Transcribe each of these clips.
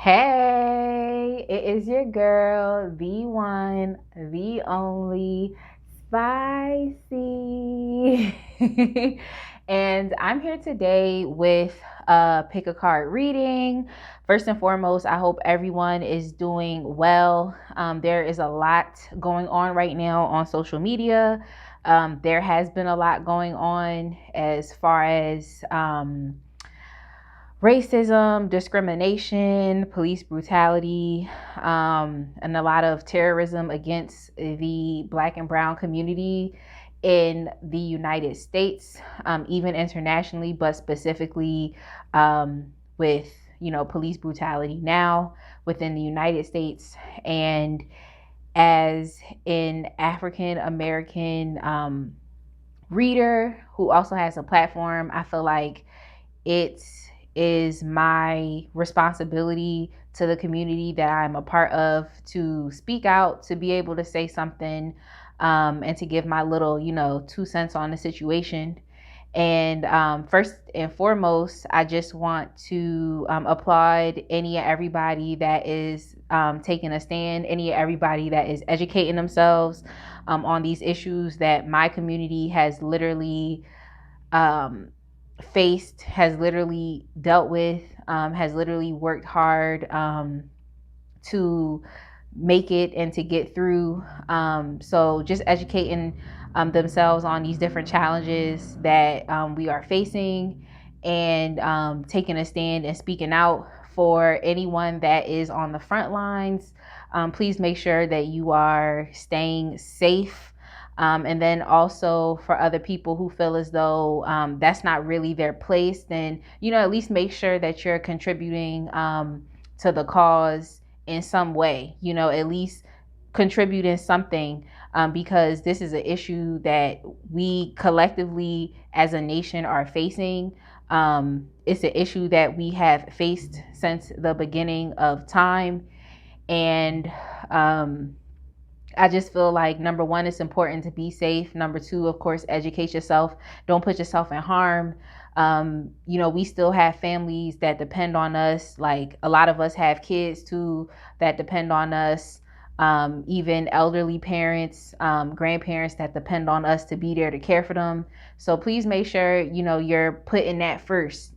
Hey, it is your girl, the one, the only, Spicy. And I'm here today with pick a card reading. First and foremost, I hope everyone is doing well. There is a lot going on right now on social media. There has been a lot going on as far as racism, discrimination, police brutality, and a lot of terrorism against the Black and Brown community in the United States, even internationally, but specifically with police brutality now within the United States. And as an African American reader who also has a platform, I feel like it is my responsibility to the community that I'm a part of to speak out, to be able to say something, and to give my little, 2 cents on the situation. And first and foremost, I just want to applaud any and everybody that is taking a stand, any and everybody that is educating themselves on these issues that my community has literally faced, has literally dealt with, has literally worked hard to make it and to get through. So just educating themselves on these different challenges that we are facing, and taking a stand and speaking out for anyone that is on the front lines. Please make sure that you are staying safe. And then also for other people who feel as though that's not really their place, then, at least make sure that you're contributing to the cause in some way, at least contribute in something, because this is an issue that we collectively as a nation are facing. It's an issue that we have faced since the beginning of time. And I just feel like, number one, it's important to be safe. Number two, of course, educate yourself. Don't put yourself in harm. We still have families that depend on us. Like, a lot of us have kids too that depend on us. Even elderly parents, grandparents that depend on us to be there to care for them. So please make sure, you're putting that first,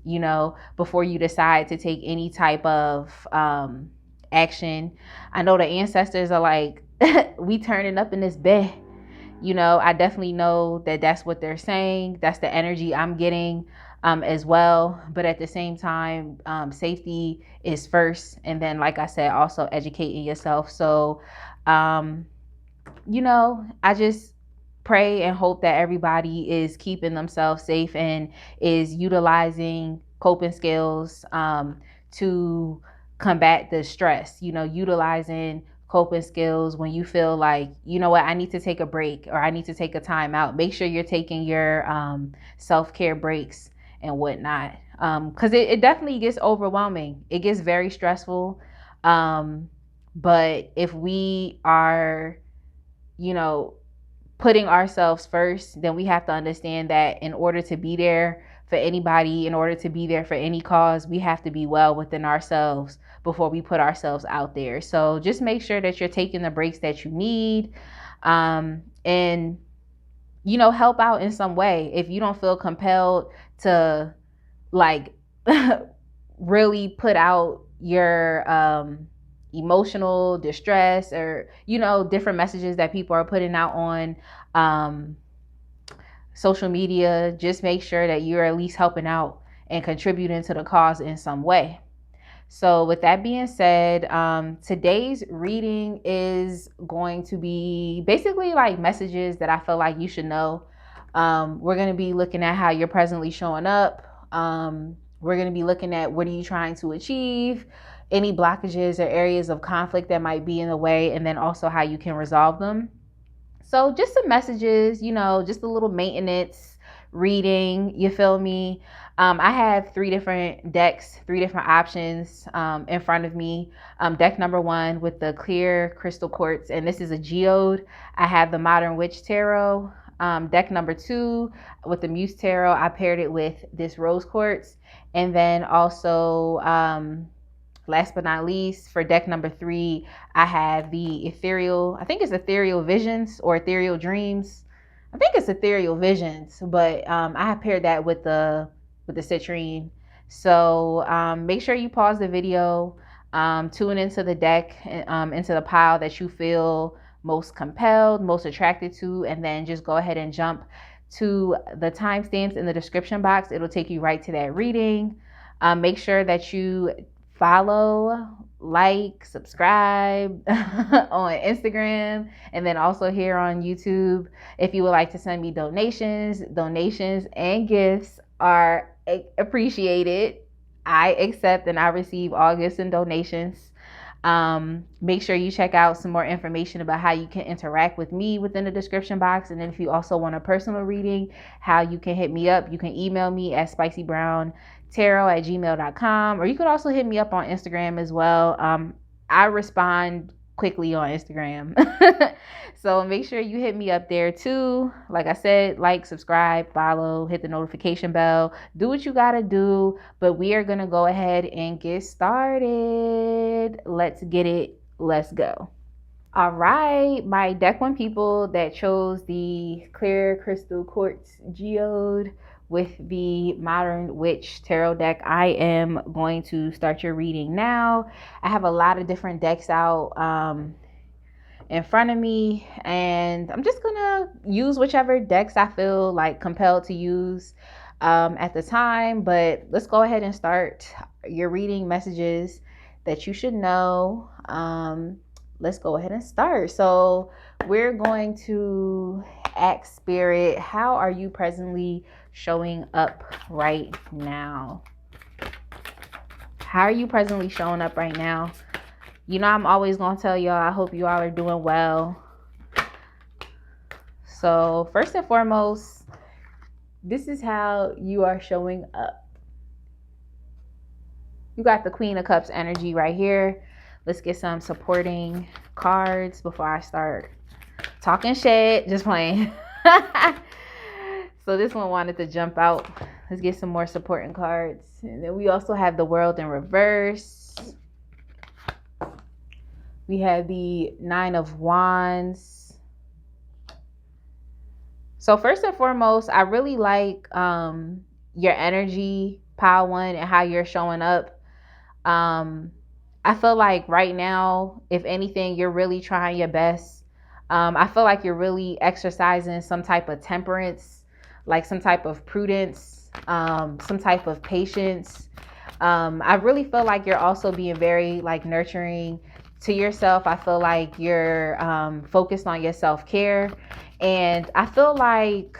before you decide to take any type of action. I know the ancestors are like, we turning up in this bed. I definitely know that that's what they're saying. That's the energy I'm getting as well. But at the same time, safety is first. And then, like I said, also educating yourself. So, I just pray and hope that everybody is keeping themselves safe and is utilizing coping skills to combat the stress, utilizing coping skills when you feel like, I need to take a break or I need to take a time out. Make sure you're taking your self-care breaks and whatnot. Because it definitely gets overwhelming. It gets very stressful. But if we are, putting ourselves first, then we have to understand that in order to be there for anybody, in order to be there for any cause, we have to be well within ourselves before we put ourselves out there. So just make sure that you're taking the breaks that you need, and help out in some way. If you don't feel compelled to, like, really put out your emotional distress, or different messages that people are putting out on social media, just make sure that you're at least helping out and contributing to the cause in some way. So with that being said, today's reading is going to be basically like messages that I feel like you should know. We're going to be looking at how you're presently showing up. We're going to be looking at what are you trying to achieve, any blockages or areas of conflict that might be in the way, and then also how you can resolve them. So just some messages, just a little maintenance reading, you feel me? I have 3 different decks, 3 different options in front of me. Deck number 1 with the clear crystal quartz, and this is a geode. I have the Modern Witch Tarot. Deck number 2 with the Muse Tarot, I paired it with this rose quartz. And then also last but not least, for deck number 3, I have the ethereal, I think it's ethereal visions or ethereal dreams. I think it's ethereal visions, but I have paired that with the citrine. So make sure you pause the video, tune into the deck, into the pile that you feel most compelled, most attracted to, and then just go ahead and jump to the timestamps in the description box. It'll take you right to that reading. Make sure that you follow, like, subscribe on Instagram, and then also here on YouTube. If you would like to send me donations and gifts are appreciated. I accept and I receive all gifts and donations. Make sure you check out some more information about how you can interact with me within the description box. And then if you also want a personal reading, how you can hit me up, you can email me at spicybrowntarot@gmail.com, or you could also hit me up on Instagram as well. I respond quickly on Instagram. So make sure you hit me up there too. Like I said, like, subscribe, follow, hit the notification bell, do what you gotta do. But we are gonna go ahead and get started. Let's get it. Let's go. All right, my deck 1 people that chose the clear crystal quartz geode with the modern witch tarot deck, I am going to start your reading now. I have a lot of different decks out in front of me, and I'm just gonna use whichever decks I feel like compelled to use at the time. But let's go ahead and start your reading. Messages that you should know. Let's go ahead and start. So we're going to ask Spirit, how are you presently showing up right now? How are you presently showing up right now? You know, I'm always going to tell y'all, I hope you all are doing well. So first and foremost, this is how you are showing up. You got the Queen of Cups energy right here. Let's get some supporting cards before I start talking shit. Just playing. So this one wanted to jump out. Let's get some more supporting cards. And then we also have the World in reverse. We have the 9 of Wands. So first and foremost, I really like your energy, Pile 1, and how you're showing up. I feel like right now, if anything, you're really trying your best. I feel like you're really exercising some type of temperance, like some type of prudence, some type of patience. I really feel like you're also being very like nurturing to yourself. I feel like you're focused on your self-care. And I feel like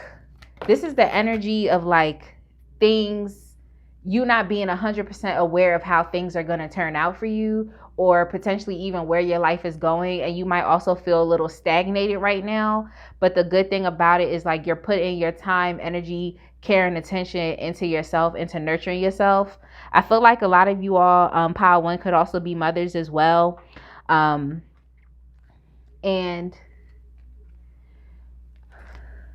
this is the energy of like things, you not being 100% aware of how things are going to turn out for you, or potentially even where your life is going. And you might also feel a little stagnated right now. But the good thing about it is like you're putting your time, energy, care, and attention into yourself, into nurturing yourself. I feel like a lot of you all, Pile 1, could also be mothers as well. And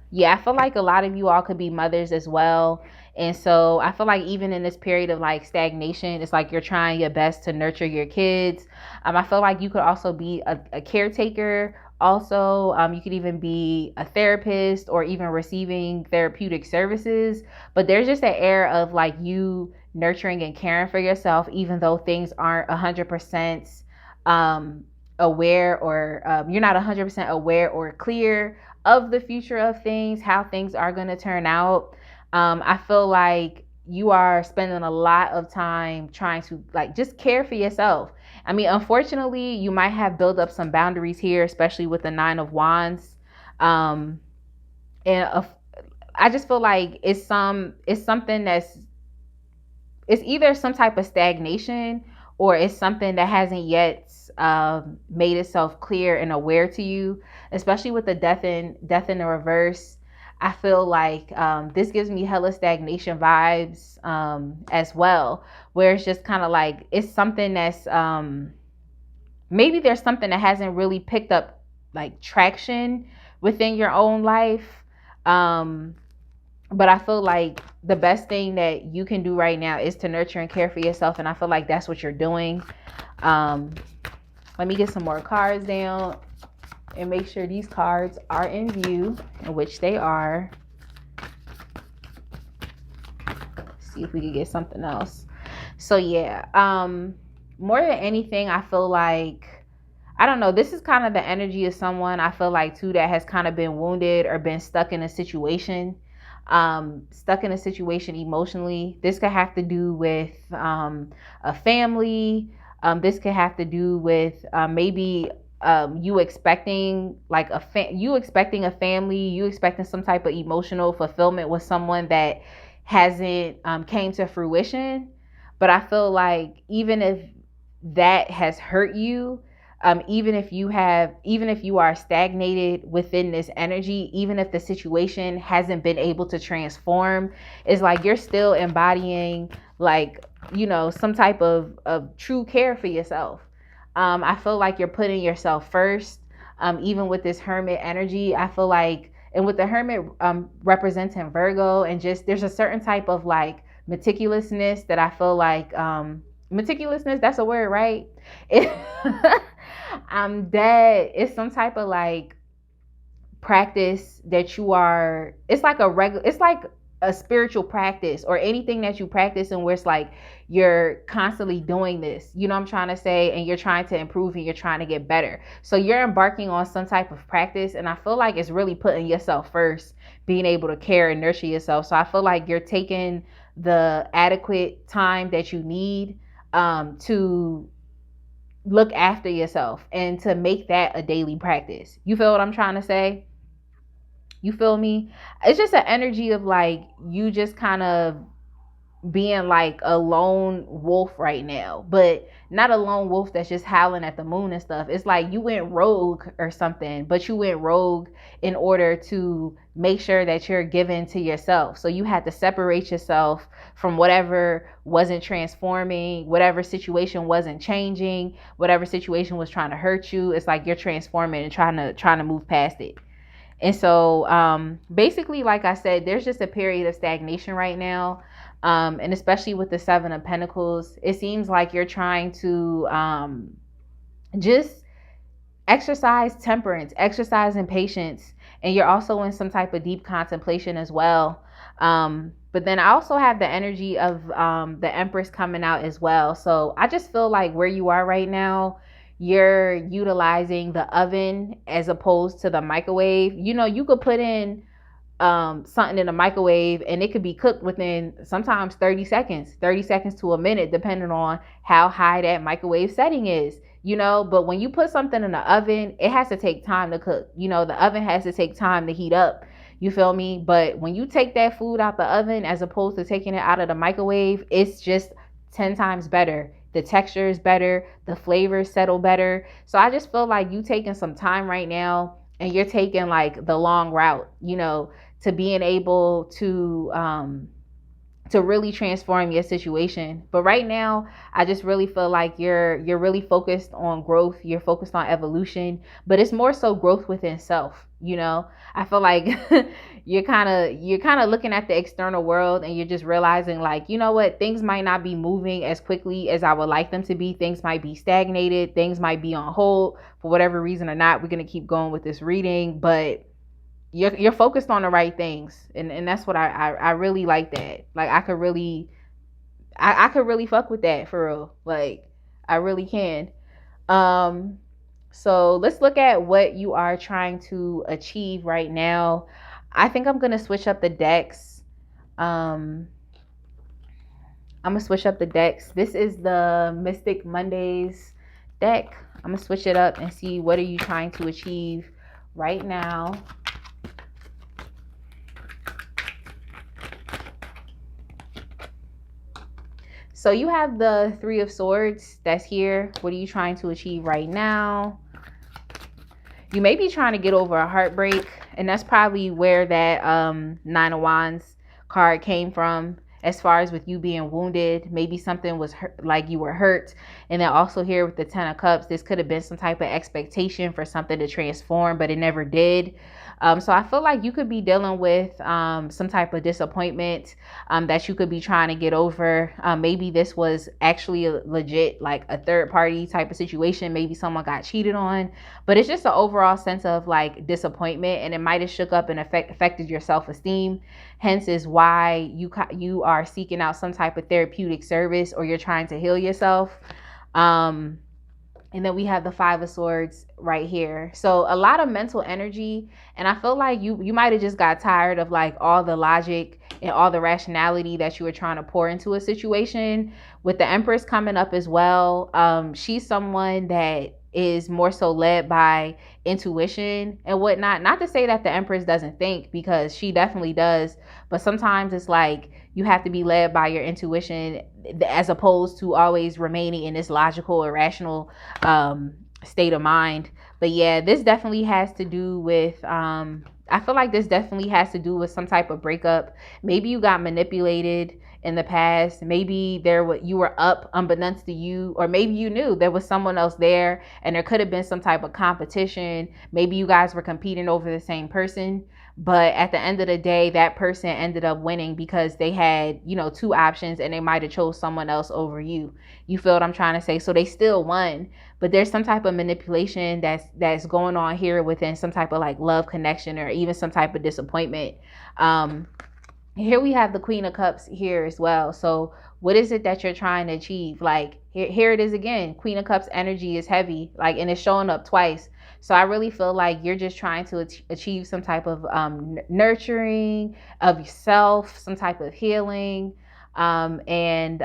yeah, I feel like a lot of you all could be mothers as well. And so I feel like even in this period of like stagnation, it's like you're trying your best to nurture your kids. I feel like you could also be a caretaker. Also, you could even be a therapist or even receiving therapeutic services. But there's just an air of like you nurturing and caring for yourself, even though things aren't 100% aware, or you're not 100% aware or clear of the future of things, how things are going to turn out. I feel like you are spending a lot of time trying to like just care for yourself. I mean, unfortunately, you might have built up some boundaries here, especially with the 9 of Wands. I just feel like it's something that's, it's either some type of stagnation, or it's something that hasn't yet made itself clear and aware to you, especially with the death in the reverse. I feel like this gives me hella stagnation vibes as well, where it's just kind of like it's something that's maybe there's something that hasn't really picked up like traction within your own life. But I feel like the best thing that you can do right now is to nurture and care for yourself. And I feel like that's what you're doing. Let me get some more cards down and make sure these cards are in view, in which they are. See if we can get something else. So yeah, more than anything, I feel like, I don't know, this is kind of the energy of someone, I feel like too, that has kind of been wounded or been stuck in a situation, emotionally. This could have to do with a family. This could have to do with maybe you expecting like you expecting a family, you expecting some type of emotional fulfillment with someone that hasn't came to fruition. But I feel like even if that has hurt you, even if you are stagnated within this energy, even if the situation hasn't been able to transform, it's like you're still embodying, like, some type of true care for yourself. I feel like you're putting yourself first. Even with this hermit energy, I feel like, and with the hermit representing Virgo, and just there's a certain type of like meticulousness that I feel like, meticulousness, that's a word, right? That it's some type of like practice that you are, it's like a spiritual practice, or anything that you practice, and where it's like you're constantly doing this, you know what I'm trying to say, and you're trying to improve and you're trying to get better. So you're embarking on some type of practice, and I feel like it's really putting yourself first, being able to care and nurture yourself. So I feel like you're taking the adequate time that you need to look after yourself and to make that a daily practice. You feel what I'm trying to say? You feel me? It's just an energy of like you just kind of being like a lone wolf right now, but not a lone wolf that's just howling at the moon and stuff. It's like you went rogue or something, but you went rogue in order to make sure that you're given to yourself. So you had to separate yourself from whatever wasn't transforming, whatever situation wasn't changing, whatever situation was trying to hurt you. It's like you're transforming and trying to move past it. And so basically, like I said, there's just a period of stagnation right now. And especially with the Seven of Pentacles, it seems like you're trying to just exercise temperance, exercise and patience. And you're also in some type of deep contemplation as well. But then I also have the energy of the Empress coming out as well. So I just feel like where you are right now, you're utilizing the oven as opposed to the microwave. You could put in something in the microwave and it could be cooked within sometimes 30 seconds to a minute, depending on how high that microwave setting is. But when you put something in the oven, it has to take time to cook. The oven has to take time to heat up. You feel me? But when you take that food out the oven as opposed to taking it out of the microwave, it's just 10 times better. The texture is better, the flavors settle better. So I just feel like you taking some time right now, and you're taking like the long route, to being able to really transform your situation. But right now, I just really feel like you're really focused on growth. You're focused on evolution, but it's more so growth within self. I feel like you're kind of looking at the external world, and you're just realizing like, you know what, things might not be moving as quickly as I would like them to be. Things might be stagnated. Things might be on hold for whatever reason or not. We're going to keep going with this reading, but you're focused on the right things, and that's what I really like. That like I could really fuck with that for real. Like I really can. So let's look at what you are trying to achieve right now. I think I'm gonna switch up the decks. I'm gonna switch up the decks. This is the Mystic Mondays deck. I'm gonna switch it up and see what are you trying to achieve right now. So you have the Three of Swords that's here. What are you trying to achieve right now? You may be trying to get over a heartbreak, and that's probably where that Nine of Wands card came from. as far as with you being wounded. Maybe something was hurt, like you were hurt. And then also here with the 10 of Cups, this could have been some type of expectation for something to transform, but it never did. So I feel like you could be dealing with some type of disappointment that you could be trying to get over. Maybe this was actually a legit, like a third party type of situation. Maybe someone got cheated on, but it's just an overall sense of like disappointment, and it might have shook up and affected your self-esteem. Hence is why you are seeking out some type of therapeutic service, or you're trying to heal yourself. And then we have the 5 of Swords right here. So a lot of mental energy. And I feel like you might have just got tired of like all the logic and all the rationality that you were trying to pour into a situation. With the Empress coming up as well, she's someone that is more so led by intuition and whatnot. Not to say that the Empress doesn't think, because she definitely does. But sometimes it's like you have to be led by your intuition, as opposed to always remaining in this logical or rational state of mind. But yeah, this definitely has to do with I feel like this definitely has to do with some type of breakup. Maybe you got manipulated in the past. Maybe you were up unbeknownst to you, or maybe you knew there was someone else there, and there could have been some type of competition. Maybe you guys were competing over the same person, but at the end of the day, that person ended up winning because they had, 2 options, and they might have chose someone else over you. You feel what I'm trying to say? So they still won, but there's some type of manipulation that's going on here within some type of like love connection, or even some type of disappointment. Here we have the Queen of Cups here as well. So what is it that you're trying to achieve? Like here it is again. Queen of Cups energy is heavy, like, and it's showing up twice. So I really feel like you're just trying to achieve some type of nurturing of yourself, some type of healing, and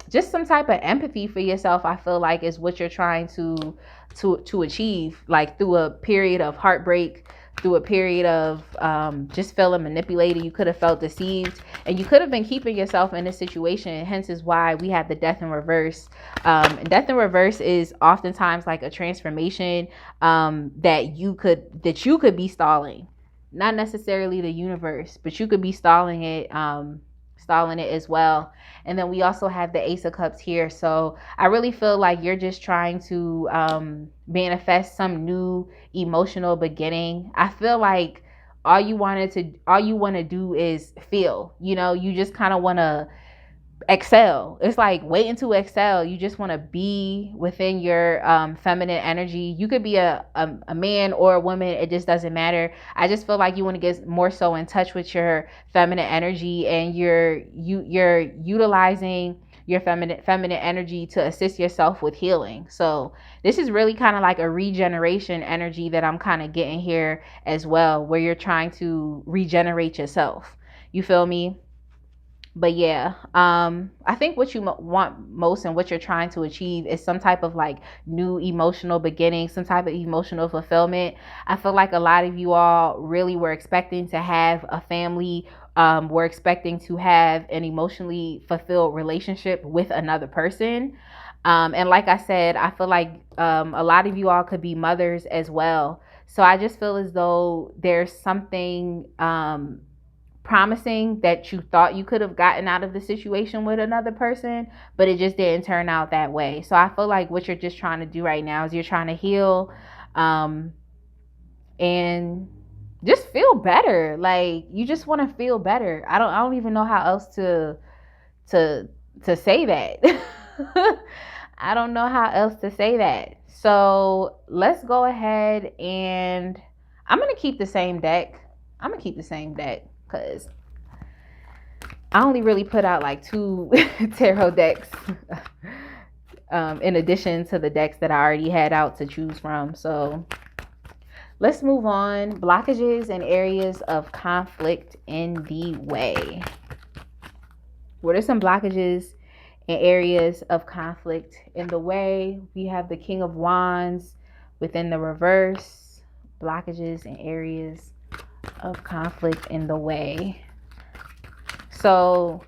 just some type of empathy for yourself. I feel like is what you're trying to achieve, like through a period of heartbreak, through a period of just feeling manipulated. You could have felt deceived, and you could have been keeping yourself in this situation. Hence is why we have the Death in reverse. And Death in reverse is oftentimes like a transformation that you could be stalling. Not necessarily the universe, but you could be stalling it as well. And then we also have the Ace of Cups here. So I really feel like you're just trying to manifest some new emotional beginning. I feel like all you want to do is feel, you just kind of want to excel. It's like waiting to excel. You just want to be within your feminine energy. You could be a man or a woman. It just doesn't matter. I just feel like you want to get more so in touch with your feminine energy, and you're utilizing your feminine energy to assist yourself with healing. So this is really kind of like a regeneration energy that I'm kind of getting here as well, where you're trying to regenerate yourself. You feel me? But yeah, I think what you want most and what you're trying to achieve is some type of like new emotional beginning, some type of emotional fulfillment. I feel like a lot of you all really were expecting to have a family, were expecting to have an emotionally fulfilled relationship with another person. And like I said, I feel like a lot of you all could be mothers as well. So I just feel as though there's something promising that you thought you could have gotten out of the situation with another person, but it just didn't turn out that way. So I feel like what you're just trying to do right now is you're trying to heal and just feel better. Like you just want to feel better. I don't even know how else to say that. I don't know how else to say that. So let's go ahead, and I'm going to keep the same deck. Because I only really put out like 2 tarot decks in addition to the decks that I already had out to choose from. So let's move on. Blockages and areas of conflict in the way. What are some blockages and areas of conflict in the way? We have the King of Wands within the reverse. Blockages and areas of conflict in the way. So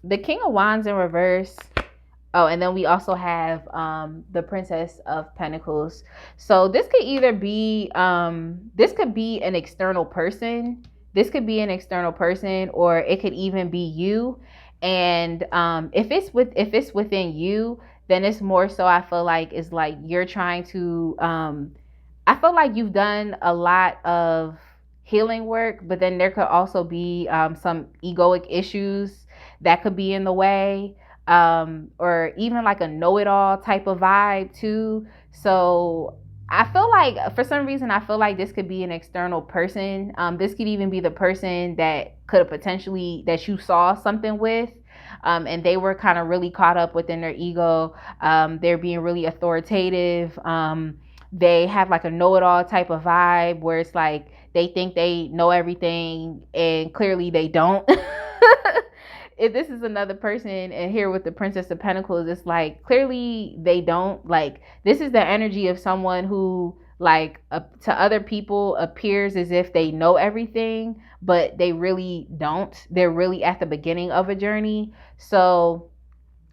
the King of Wands in reverse. Oh, and then we also have the Princess of Pentacles. So this could either be an external person this could be an external person, or it could even be you. And if it's within you, then it's more so, I feel like it's like you're trying to I feel like you've done a lot of healing work, but then there could also be some egoic issues that could be in the way, or even like a know-it-all type of vibe too. So I feel like for some reason I feel like this could be an external person. This could even be the person that could have potentially that you saw something with. And they were kind of really caught up within their ego. They're being really authoritative. They have like a know-it-all type of vibe where it's like they think they know everything and clearly they don't. If this is another person, and here with the Princess of Pentacles, it's like clearly they don't. Like, this is the energy of someone who, like, to other people appears as if they know everything, but they really don't. They're really at the beginning of a journey. So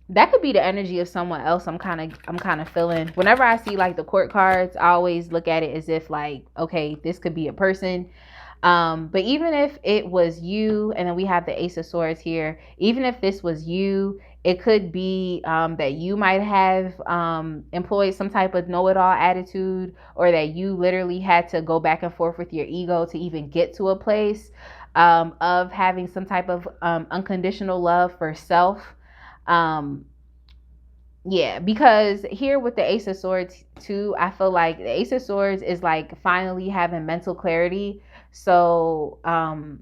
that could be the energy of someone else. I'm kind of feeling whenever I see like the court cards, I always look at it as if like, okay, this could be a person. But even if it was you, and then we have the Ace of Swords here, even if this was you, it could be that you might have employed some type of know-it-all attitude, or that you literally had to go back and forth with your ego to even get to a place of having some type of unconditional love for self. Yeah, because here with the Ace of Swords too, I feel like the Ace of Swords is like finally having mental clarity. So, and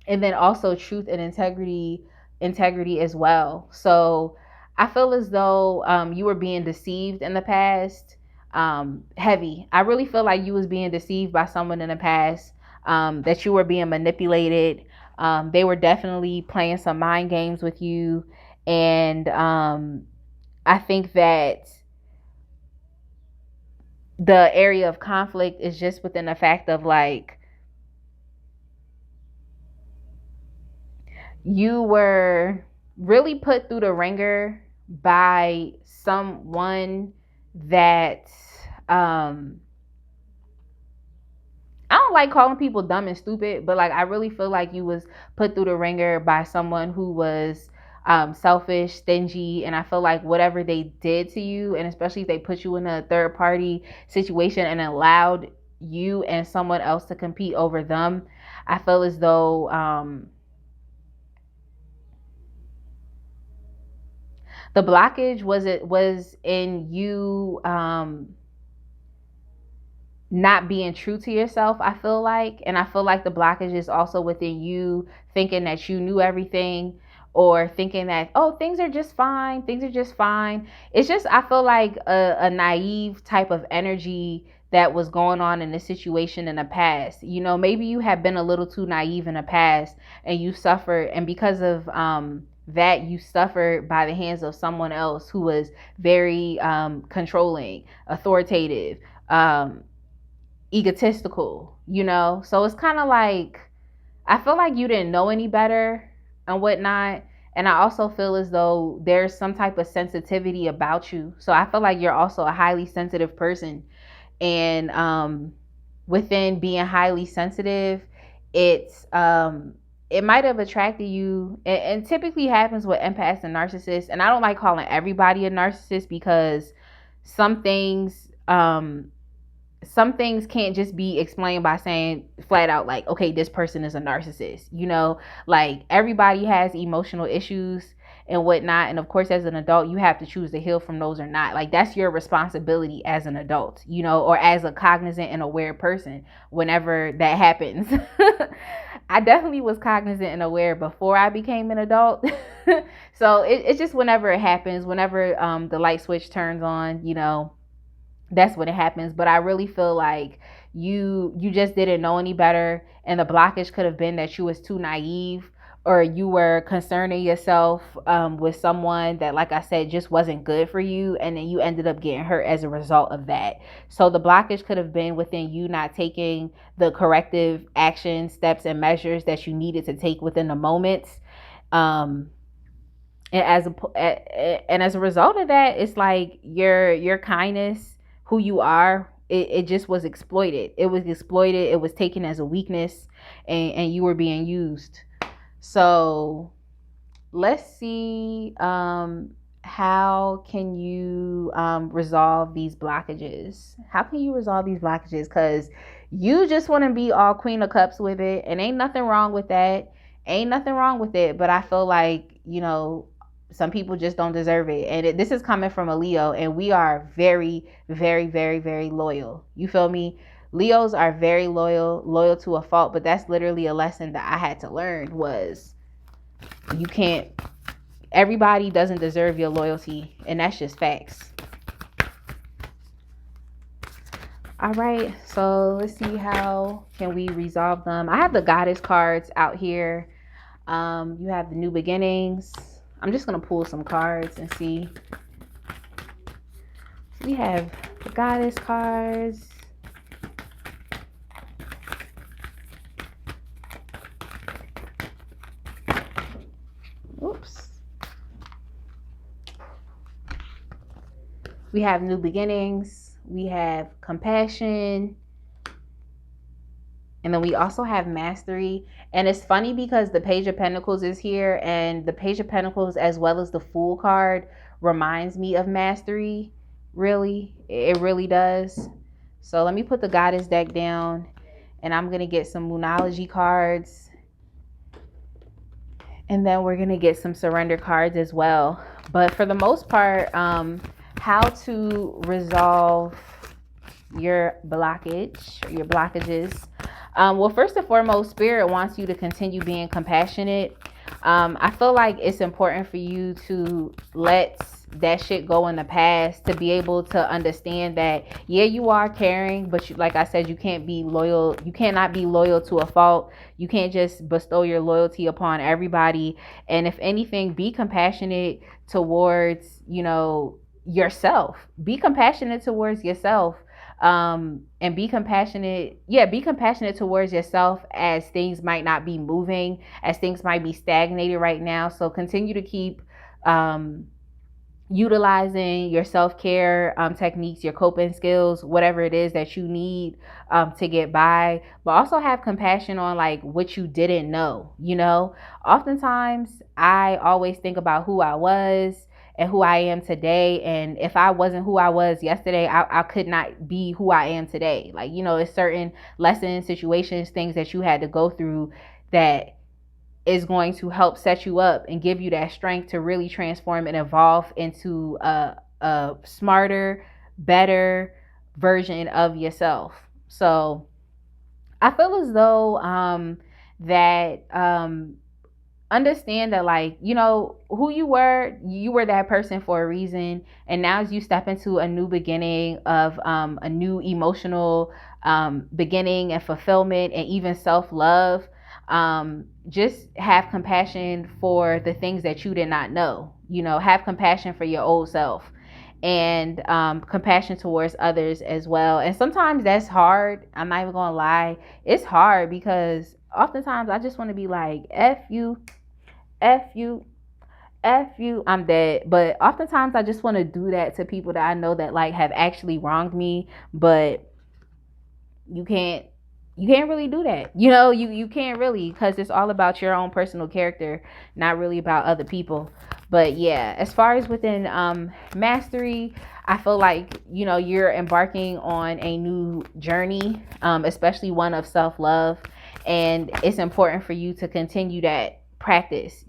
then also truth and integrity as well. So I feel as though you were being deceived in the past. Heavy. I really feel like you was being deceived by someone in the past, that you were being manipulated. They were definitely playing some mind games with you. And I think that the area of conflict is just within the fact of like, you were really put through the ringer by someone that I don't like calling people dumb and stupid, but like I really feel like you was put through the ringer by someone who was selfish, stingy, and I feel like whatever they did to you, and especially if they put you in a third party situation and allowed you and someone else to compete over them, I feel as though the blockage was in you not being true to yourself, I feel like. And I feel like the blockage is also within you thinking that you knew everything, or thinking that, oh, things are just fine, it's just, I feel like a naive type of energy that was going on in the situation in the past. You know, maybe you have been a little too naive in the past, and you suffered, and because of that, you suffered by the hands of someone else who was very controlling, authoritative, egotistical, you know? So it's kind of like, I feel like you didn't know any better and whatnot. And I also feel as though there's some type of sensitivity about you. So I feel like you're also a highly sensitive person. And within being highly sensitive, it's it might have attracted you, and typically happens with empaths and narcissists. And I don't like calling everybody a narcissist, because some things can't just be explained by saying flat out like, okay, this person is a narcissist. You know, like everybody has emotional issues and whatnot, and of course as an adult you have to choose to heal from those or not. Like, that's your responsibility as an adult, you know, or as a cognizant and aware person whenever that happens. I definitely was cognizant and aware before I became an adult. So it's just whenever it happens, whenever the light switch turns on, you know, that's when it happens. But I really feel like you just didn't know any better, and the blockage could have been that you was too naive, or you were concerning yourself with someone that, like I said, just wasn't good for you, and then you ended up getting hurt as a result of that. So the blockage could have been within you not taking the corrective action steps and measures that you needed to take within the moment. And as a result of that, it's like your kindness, who you are, it just was exploited. It was exploited. It was taken as a weakness, and you were being used. So let's see, how can you resolve these blockages? How can you resolve these blockages? Because you just want to be all Queen of Cups with it, and ain't nothing wrong with that. Ain't nothing wrong with it. But I feel like, some people just don't deserve it. And this is coming from a Leo, and we are very, very, very, very loyal. You feel me? Leos are very loyal to a fault. But that's literally a lesson that I had to learn was you can't, everybody doesn't deserve your loyalty, and that's just facts. All right, so let's see, how can we resolve them? I have the goddess cards out here. You have the new beginnings. I'm just gonna pull some cards and see. We have the goddess cards. Oops. We have new beginnings. We have compassion. And then we also have mastery. And it's funny because the Page of Pentacles is here, and the Page of Pentacles as well as the Fool card reminds me of mastery. Really, it really does. So let me put the goddess deck down, and I'm going to get some Moonology cards. And then we're going to get some surrender cards as well. But for the most part, how to resolve your blockages. Well, first and foremost, Spirit wants you to continue being compassionate. I feel like it's important for you to let that shit go in the past, to be able to understand that, yeah, you are caring, but like I said, you can't be loyal. You cannot be loyal to a fault. You can't just bestow your loyalty upon everybody. And if anything, be compassionate towards, yourself. Be compassionate towards yourself. And be compassionate towards yourself, as things might not be moving, as things might be stagnated right now. So continue to keep utilizing your self-care techniques, your coping skills, whatever it is that you need to get by. But also have compassion on like what you didn't know. Oftentimes I always think about who I was and who I am today. And if I wasn't who I was yesterday, I could not be who I am today. Like, it's certain lessons, situations, things that you had to go through that is going to help set you up and give you that strength to really transform and evolve into a smarter, better version of yourself. So I feel as though that understand that, like, who you were that person for a reason. And now as you step into a new beginning of a new emotional beginning and fulfillment and even self-love, just have compassion for the things that you did not know. Have compassion for your old self, and compassion towards others as well. And sometimes that's hard. I'm not even gonna lie, it's hard, because oftentimes I just want to be like, F you, I'm dead. But oftentimes I just want to do that to people that I know that like have actually wronged me. But you can't really do that. You can't really, because it's all about your own personal character, not really about other people. But yeah, as far as within mastery, I feel like, you're embarking on a new journey, especially one of self-love. And it's important for you to continue that practice,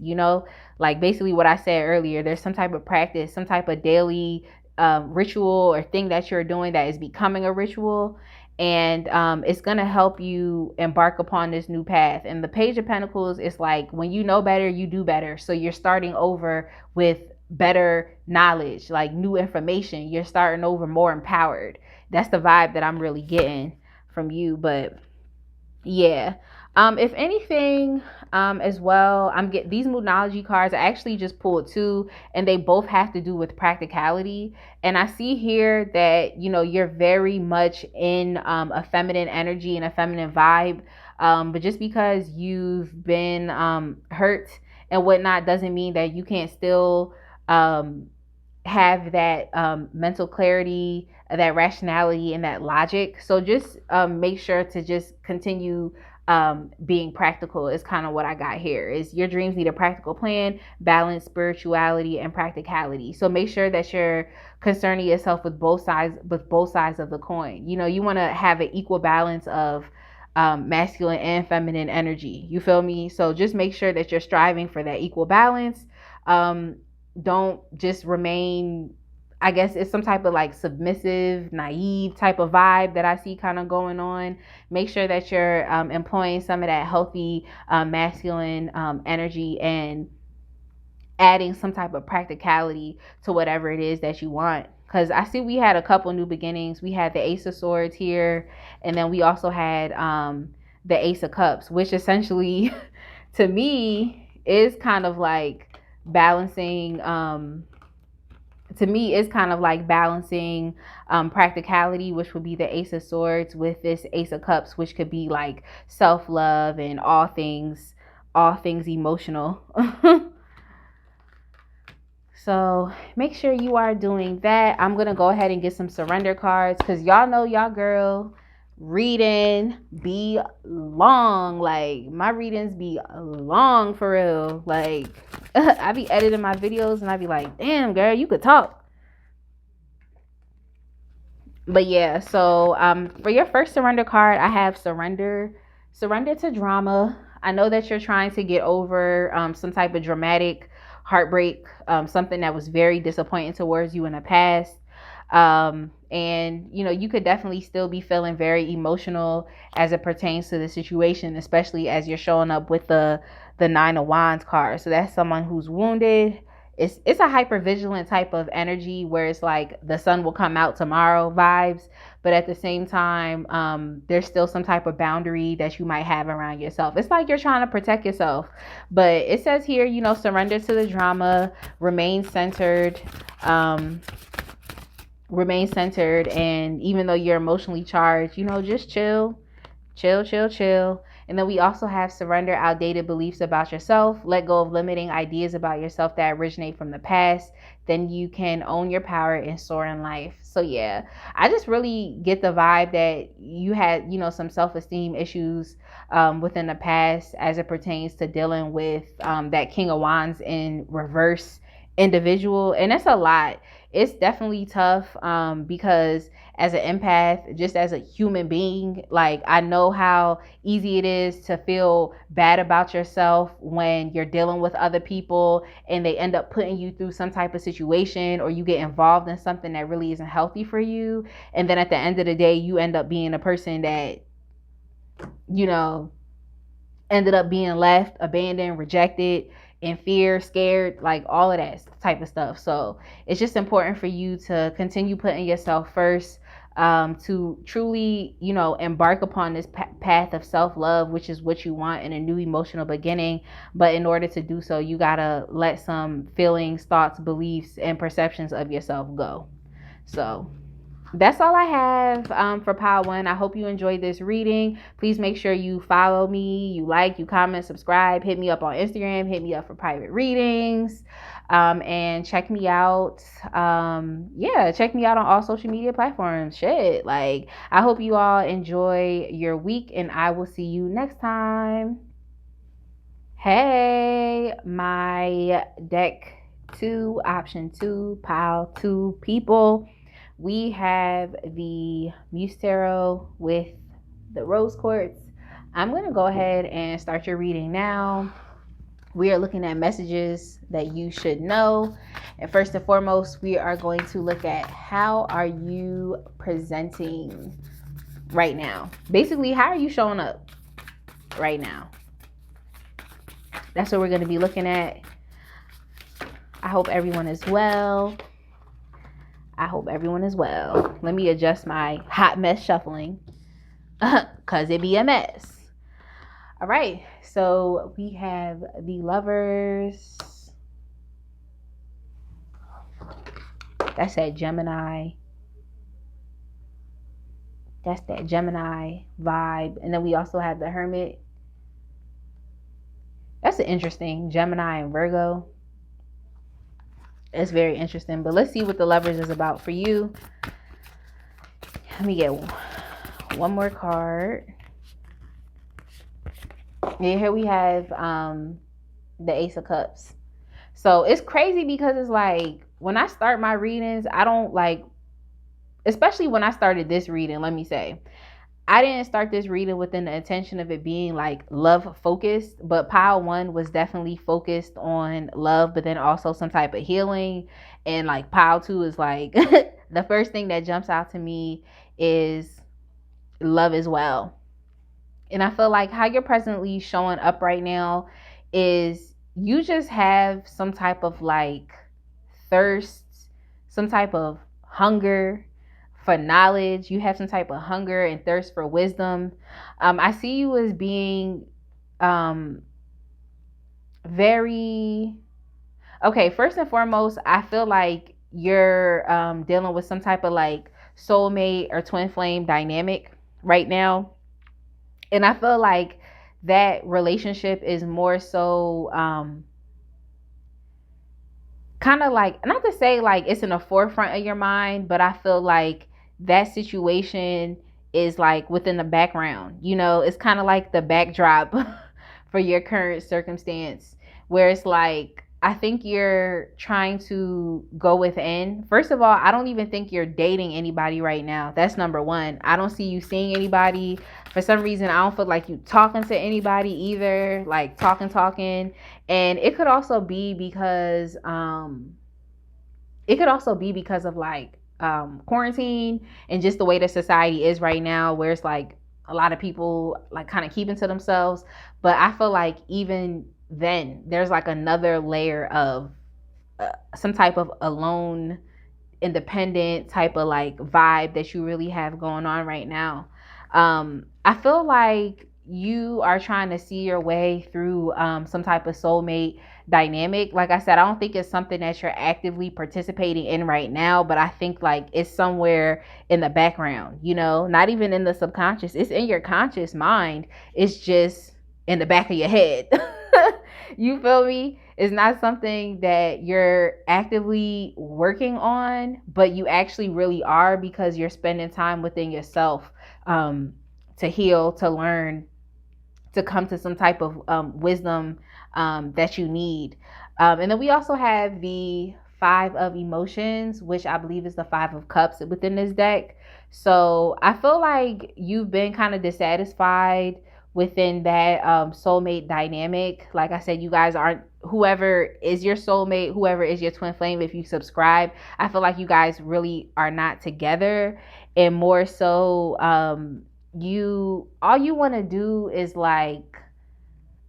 like basically what I said earlier. There's some type of practice, some type of daily ritual or thing that you're doing that is becoming a ritual. And it's going to help you embark upon this new path. And the Page of Pentacles is like, when you know better, you do better. So you're starting over with better knowledge, like new information. You're starting over more empowered. That's the vibe that I'm really getting from you. But yeah, if anything, as well, I'm getting these Moonology cards. I actually just pulled two, and they both have to do with practicality. And I see here that, you're very much in a feminine energy and a feminine vibe. But just because you've been hurt and whatnot doesn't mean that you can't still have that mental clarity, that rationality, and that logic. So just make sure to just continue being practical is kind of what I got here. Is your dreams need a practical plan, balance, spirituality, and practicality. So make sure that you're concerning yourself with both sides of the coin. You know, you want to have an equal balance of masculine and feminine energy. You feel me? So just make sure that you're striving for that equal balance. Um, don't just remain, I guess it's some type of like submissive, naive type of vibe that I see kind of going on. Make sure that you're employing some of that healthy masculine energy and adding some type of practicality to whatever it is that you want. Because I see we had a couple new beginnings. We had the Ace of Swords here, and then we also had the Ace of Cups, which essentially to me is kind of like balancing practicality, which would be the Ace of Swords, with this Ace of Cups, which could be like self-love and all things emotional. So make sure you are doing that. I'm gonna go ahead and get some surrender cards, because y'all know y'all girl reading be long. Like my readings be long for real. Like I be editing my videos and I be like, damn girl, you could talk. But yeah, so for your first surrender card, I have surrender to drama. I know that you're trying to get over some type of dramatic heartbreak, something that was very disappointing towards you in the past. And you know, you could definitely still be feeling very emotional as it pertains to the situation, especially as you're showing up with the Nine of Wands card. So that's someone who's wounded. It's a hyper vigilant type of energy where it's like the sun will come out tomorrow vibes, but at the same time, there's still some type of boundary that you might have around yourself. It's like you're trying to protect yourself, but it says here, you know, surrender to the drama, remain centered, and even though you're emotionally charged, you know, just chill. And then we also have surrender outdated beliefs about yourself, let go of limiting ideas about yourself that originate from the past. Then you can own your power and soar in life. So yeah, I just really get the vibe that you had, you know, some self-esteem issues within the past as it pertains to dealing with that King of Wands in reverse individual. And that's a lot. It's definitely tough because as an empath, just as a human being, like I know how easy it is to feel bad about yourself when you're dealing with other people and they end up putting you through some type of situation, or you get involved in something that really isn't healthy for you. And then at the end of the day, you end up being a person that, you know, ended up being left, abandoned, rejected, in fear, scared, like all of that type of stuff. So it's just important for you to continue putting yourself first, to truly, you know, embark upon this path of self-love, which is what you want in a new emotional beginning. But in order to do so, you gotta let some feelings, thoughts, beliefs, and perceptions of yourself go. So that's all I have for Pile 1. I hope you enjoyed this reading. Please make sure you follow me, you like, you comment, subscribe, hit me up on Instagram, hit me up for private readings, and check me out. Check me out on all social media platforms. Shit, like I hope you all enjoy your week, and I will see you next time. Hey, my deck 2, option 2, pile 2 people. We have the Muse Tarot with the Rose Quartz. I'm going to go ahead and start your reading now. We are looking at messages that you should know. And first and foremost, we are going to look at how are you presenting right now. Basically, how are you showing up right now? That's what we're going to be looking at. I hope everyone is well. Let me adjust my hot mess shuffling because it be a mess. All right, so we have the Lovers. That's that Gemini. That's that Gemini vibe. And then we also have the Hermit. That's an interesting Gemini and Virgo. It's very interesting. But let's see what the Lovers is about for you. Let me get one more card. And here we have the Ace of Cups. So it's crazy because it's like when I start my readings, I don't like, especially when I started this reading, let me say, I didn't start this reading within the intention of it being like love focused, but pile one was definitely focused on love, but then also some type of healing. And like pile two is like the first thing that jumps out to me is love as well. And I feel like how you're presently showing up right now is you just have some type of like thirst, some type of hunger for knowledge. You have some type of hunger and thirst for wisdom. I see you as being very okay. First and foremost, I feel like you're dealing with some type of like soulmate or twin flame dynamic right now. And I feel like that relationship is more so kind of like, not to say like it's in the forefront of your mind, but I feel like that situation is like within the background. You know, it's kind of like the backdrop for your current circumstance, where it's like, I think you're trying to go within. First of all, I don't even think you're dating anybody right now. That's number one. I don't see you seeing anybody. For some reason, I don't feel like you talking to anybody either, like talking. And it could also be because of like quarantine and just the way that society is right now, where it's like a lot of people like kind of keeping to themselves. But I feel like even then there's like another layer of some type of alone, independent type of like vibe that you really have going on right now. I feel like you are trying to see your way through some type of soulmate dynamic. Like I said, I don't think it's something that you're actively participating in right now, but I think like it's somewhere in the background, you know, not even in the subconscious. It's in your conscious mind. It's just in the back of your head. You feel me? It's not something that you're actively working on, but you actually really are, because you're spending time within yourself to heal, to learn, to come to some type of wisdom that you need. And then we also have the Five of Emotions, which I believe is the Five of Cups within this deck. So I feel like you've been kind of dissatisfied within that soulmate dynamic. Like I said, you guys aren't, whoever is your soulmate, whoever is your twin flame, if you subscribe, I feel like you guys really are not together. And more so, all you want to do is like,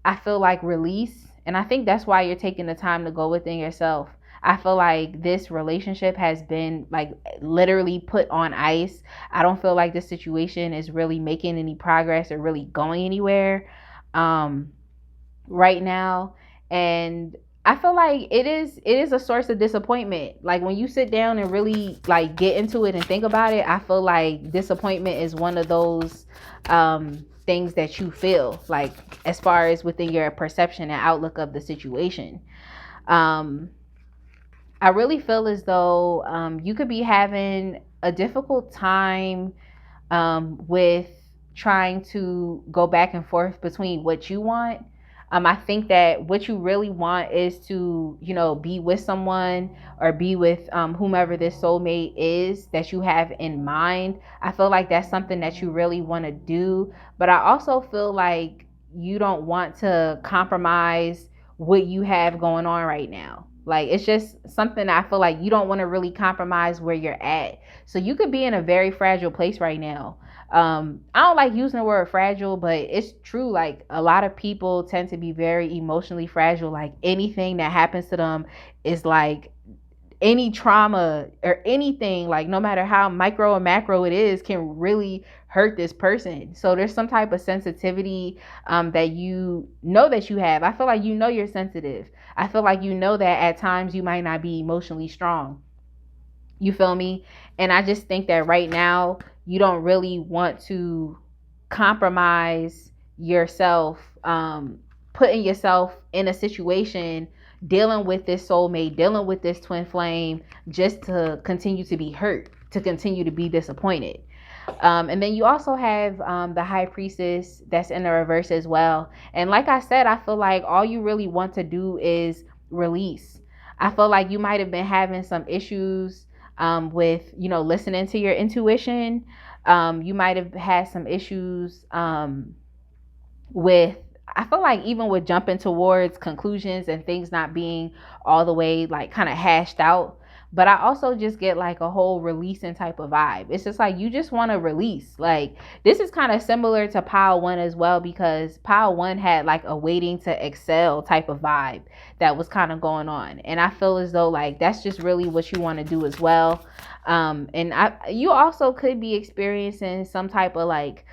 I feel like release. And I think that's why you're taking the time to go within yourself. I feel like this relationship has been like literally put on ice. I don't feel like this situation is really making any progress or really going anywhere right now. And I feel like it is a source of disappointment. Like when you sit down and really like get into it and think about it, I feel like disappointment is one of those things that you feel like, as far as within your perception and outlook of the situation. I really feel as though you could be having a difficult time with trying to go back and forth between what you want. I think that what you really want is to, you know, be with someone or be with whomever this soulmate is that you have in mind. I feel like that's something that you really want to do. But I also feel like you don't want to compromise what you have going on right now. Like, it's just something I feel like you don't want to really compromise where you're at. So you could be in a very fragile place right now. I don't like using the word fragile, but it's true. Like, a lot of people tend to be very emotionally fragile. Like, anything that happens to them is like any trauma or anything, like no matter how micro or macro it is, can really hurt this person. So there's some type of sensitivity that you know that you have. I feel like you know you're sensitive. I feel like you know that at times you might not be emotionally strong. You feel me? And I just think that right now you don't really want to compromise yourself, putting yourself in a situation dealing with this soulmate, dealing with this twin flame, just to continue to be hurt, to continue to be disappointed. And then you also have the high priestess that's in the reverse as well. And like I said, I feel like all you really want to do is release. I feel like you might have been having some issues with, listening to your intuition. You might have had some issues with, I feel like even with jumping towards conclusions and things not being all the way like kind of hashed out. But I also just get like a whole releasing type of vibe. It's just like you just want to release. Like this is kind of similar to pile one as well, because pile one had like a waiting to excel type of vibe that was kind of going on. And I feel as though like that's just really what you want to do as well. You also could be experiencing some type of like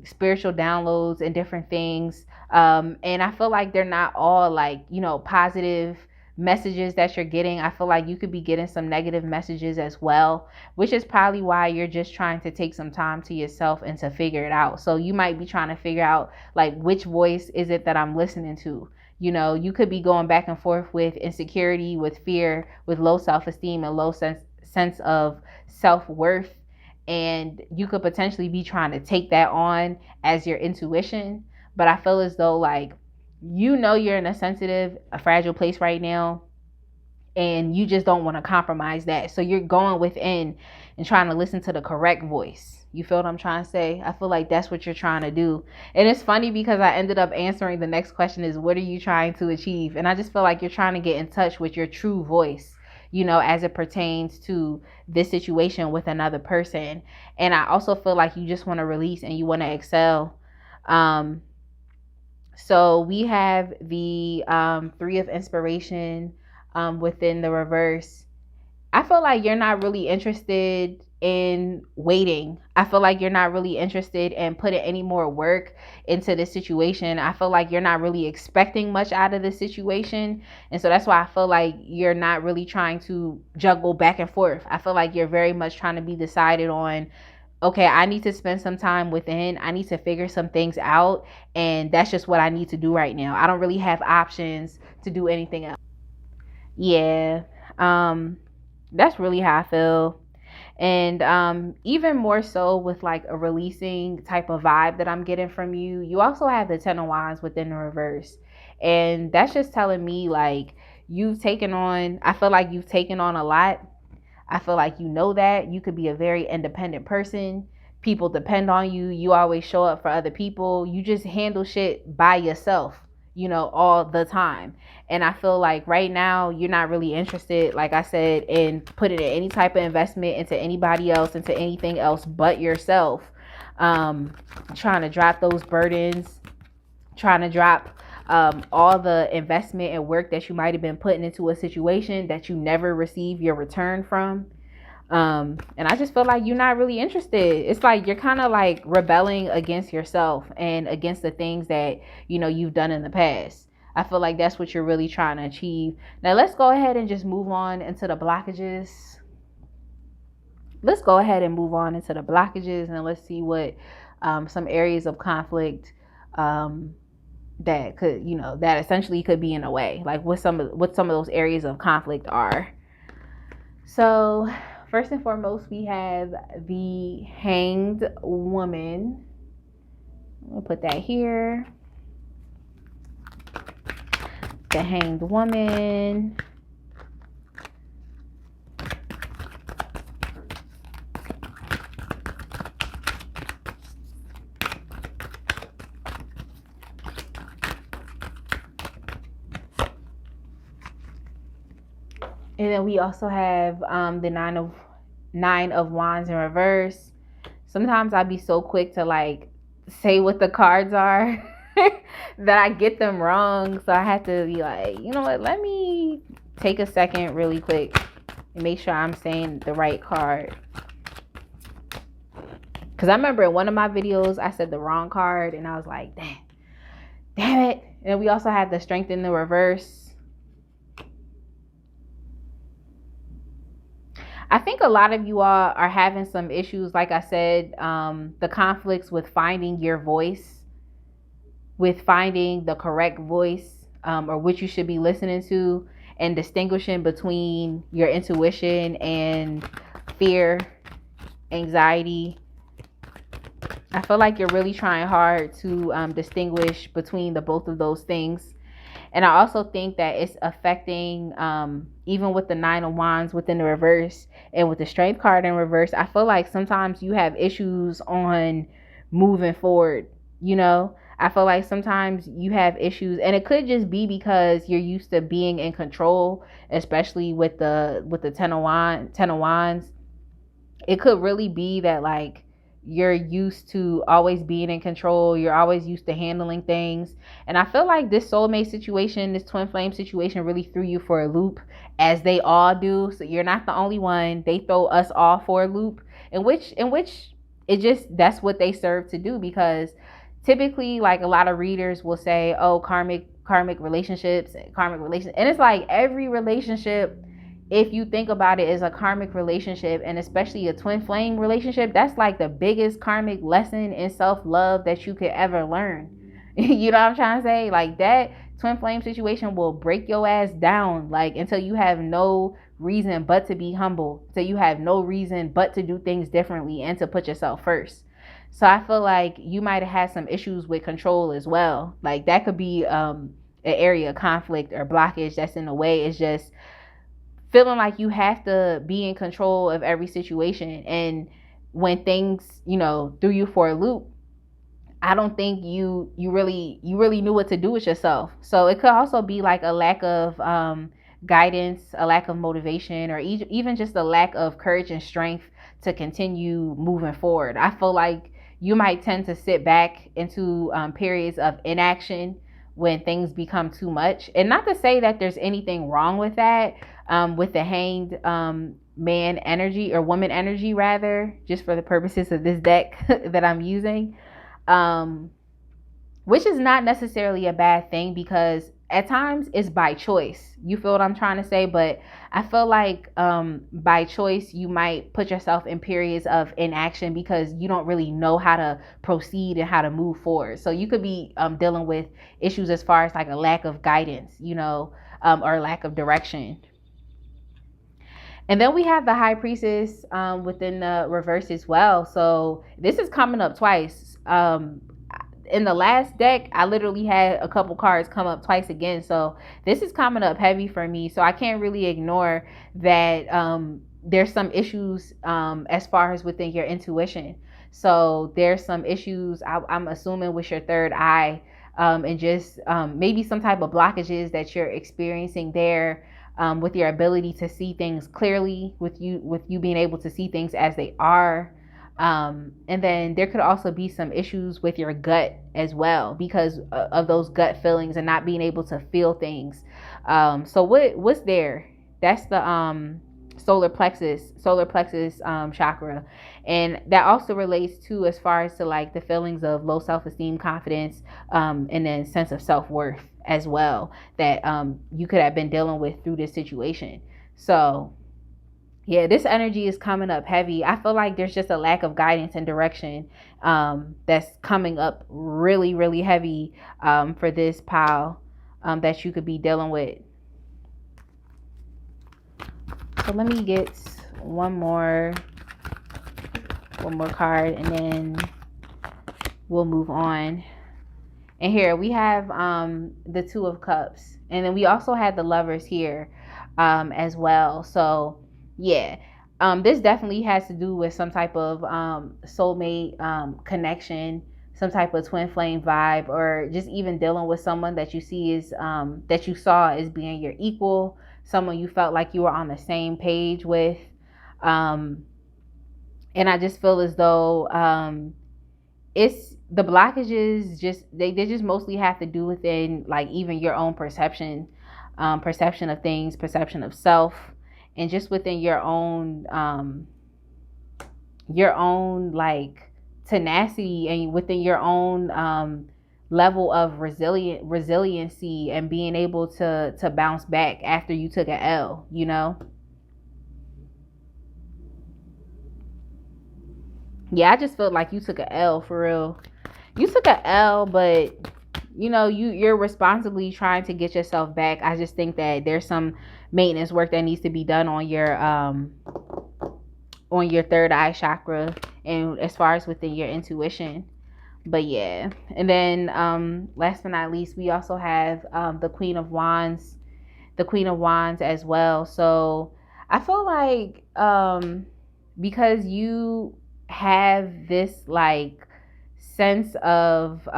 spiritual downloads and different things. And I feel like they're not all like, positive messages that you're getting. I feel like you could be getting some negative messages as well, which is probably why you're just trying to take some time to yourself and to figure it out. So you might be trying to figure out like which voice is it that I'm listening to. You could be going back and forth with insecurity, with fear, with low self-esteem and low sense of self-worth. And you could potentially be trying to take that on as your intuition. But I feel as though like, you're in a fragile place right now, and you just don't want to compromise that. So you're going within and trying to listen to the correct voice. You feel what I'm trying to say? I feel like that's what you're trying to do. And it's funny because I ended up answering the next question is, what are you trying to achieve? And I just feel like you're trying to get in touch with your true voice, as it pertains to this situation with another person. And I also feel like you just want to release and you want to excel. So we have the Three of Inspiration within the reverse. I feel like you're not really interested in waiting. I feel like you're not really interested in putting any more work into this situation. I feel like you're not really expecting much out of the situation. And so that's why I feel like you're not really trying to juggle back and forth. I feel like you're very much trying to be decided on, okay, I need to spend some time within. I need to figure some things out. And that's just what I need to do right now. I don't really have options to do anything else. Yeah. That's really how I feel. And even more so with like a releasing type of vibe that I'm getting from you. You also have the Ten of Wands within the reverse. And that's just telling me like I feel like you've taken on a lot. I feel like that you could be a very independent person. People depend on you. You always show up for other people. You just handle shit by yourself, all the time. And I feel like right now you're not really interested, like I said, in putting in any type of investment into anybody else, into anything else but yourself. Trying to drop those burdens, trying to drop all the investment and work that you might have been putting into a situation that you never receive your return from. And I just feel like you're not really interested. It's like you're kind of like rebelling against yourself and against the things that you've done in the past. I feel like that's what you're really trying to achieve. Now let's go ahead and just move on into the blockages. And let's see what some areas of conflict that could, that essentially could be in a way, like what some of those areas of conflict are. So first and foremost, we have the Hanged Woman. We'll put that here. The Hanged Woman. And then we also have the Nine of Wands in reverse. Sometimes I'd be so quick to like say what the cards are that I get them wrong. So I have to be like, you know what? Let me take a second really quick and make sure I'm saying the right card. Because I remember in one of my videos, I said the wrong card and I was like, damn it. And we also have the Strength in the reverse. I think a lot of you all are having some issues, like I said, the conflicts with finding your voice, with finding the correct voice. or what you should be listening to, and distinguishing between your intuition and fear, anxiety. I feel like you're really trying hard to distinguish between the both of those things. And I also think that it's affecting, even with the 9 of Wands within the reverse and with the Strength card in reverse. I feel like sometimes you have issues on moving forward. I feel like sometimes you have issues, and it could just be because you're used to being in control, especially with the Ten of Wands. It could really be that, like, you're used to always being in control. You're always used to handling things. And I feel like this soulmate situation, this twin flame situation, really threw you for a loop, as they all do. So you're not the only one. They throw us all for a loop, in which it just, that's what they serve to do. Because typically, like, a lot of readers will say, oh, karmic relationships, and it's like every relationship, if you think about it, as a karmic relationship, and especially a twin flame relationship, that's like the biggest karmic lesson in self-love that you could ever learn. You know what I'm trying to say? Like, that twin flame situation will break your ass down, like, until you have no reason but to be humble, until you have no reason but to do things differently and to put yourself first. So I feel like you might have had some issues with control as well. Like, that could be an area of conflict or blockage that's in the way. It's just feeling like you have to be in control of every situation. And when things, threw you for a loop, I don't think you really knew what to do with yourself. So it could also be like a lack of guidance, a lack of motivation, or even just a lack of courage and strength to continue moving forward. I feel like you might tend to sit back into periods of inaction when things become too much. And not to say that there's anything wrong with that, with the hanged man energy, or woman energy rather, just for the purposes of this deck that I'm using, which is not necessarily a bad thing, because at times it's by choice. You feel what I'm trying to say? But I feel like by choice, you might put yourself in periods of inaction because you don't really know how to proceed and how to move forward. So you could be dealing with issues as far as like a lack of guidance, or lack of direction. And then we have the High Priestess within the reverse as well. So this is coming up twice. In the last deck, I literally had a couple cards come up twice again. So this is coming up heavy for me. So I can't really ignore that there's some issues as far as within your intuition. So there's some issues, I'm assuming, with your third eye, and just maybe some type of blockages that you're experiencing there. With your ability to see things clearly, with you being able to see things as they are. And then there could also be some issues with your gut as well, because of those gut feelings and not being able to feel things. So what's there? That's the solar plexus chakra, and that also relates to, as far as to like the feelings of low self-esteem, confidence, and then sense of self-worth as well, that you could have been dealing with through this situation. So yeah, this energy is coming up heavy. I feel like there's just a lack of guidance and direction that's coming up really, really heavy for this pile that you could be dealing with. So let me get one more card, and then we'll move on. And here we have the Two of Cups, and then we also had the Lovers here as well. So yeah, this definitely has to do with some type of soulmate connection, some type of twin flame vibe, or just even dealing with someone that you see is that you saw as being your equal, someone you felt like you were on the same page with. And I just feel as though it's the blockages, just they just mostly have to do within, like, even your own perception of things, perception of self, and just within your own like tenacity, and within your own level of resiliency, and being able to bounce back after you took an L, Yeah, I just felt like you took an L for real. You took an L, but you're responsibly trying to get yourself back. I just think that there's some maintenance work that needs to be done on your third eye chakra, and as far as within your intuition. But yeah. And then last but not least, we also have the Queen of Wands as well. So I feel like because you have this like sense of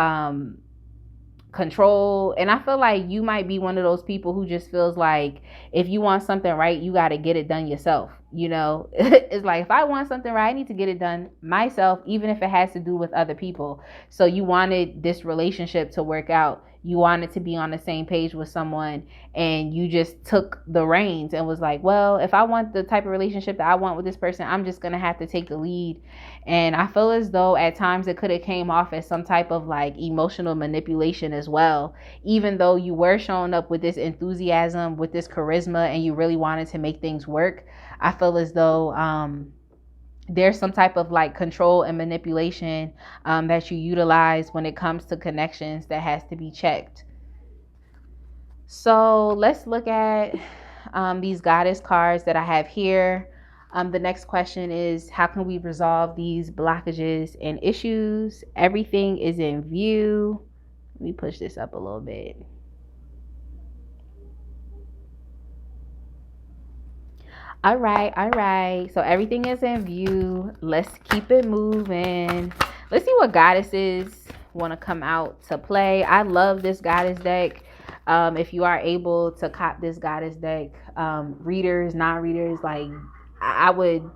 control, and I feel like you might be one of those people who just feels like if you want something right, you got to get it done yourself. It's like, if I want something right, I need to get it done myself, even if it has to do with other people. So you wanted this relationship to work out, you wanted to be on the same page with someone, and you just took the reins and was like, well, if I want the type of relationship that I want with this person, I'm just gonna have to take the lead. And I feel as though at times it could have came off as some type of like emotional manipulation as well, even though you were showing up with this enthusiasm, with this charisma, and you really wanted to make things work. I feel as though there's some type of like control and manipulation that you utilize when it comes to connections that has to be checked. So let's look at these goddess cards that I have here. The next question is, how can we resolve these blockages and issues? Everything is in view. Let me push this up a little bit. All right. So everything is in view. Let's keep it moving. Let's see what goddesses want to come out to play. I love this goddess deck. If you are able to cop this goddess deck, readers, non-readers, like I would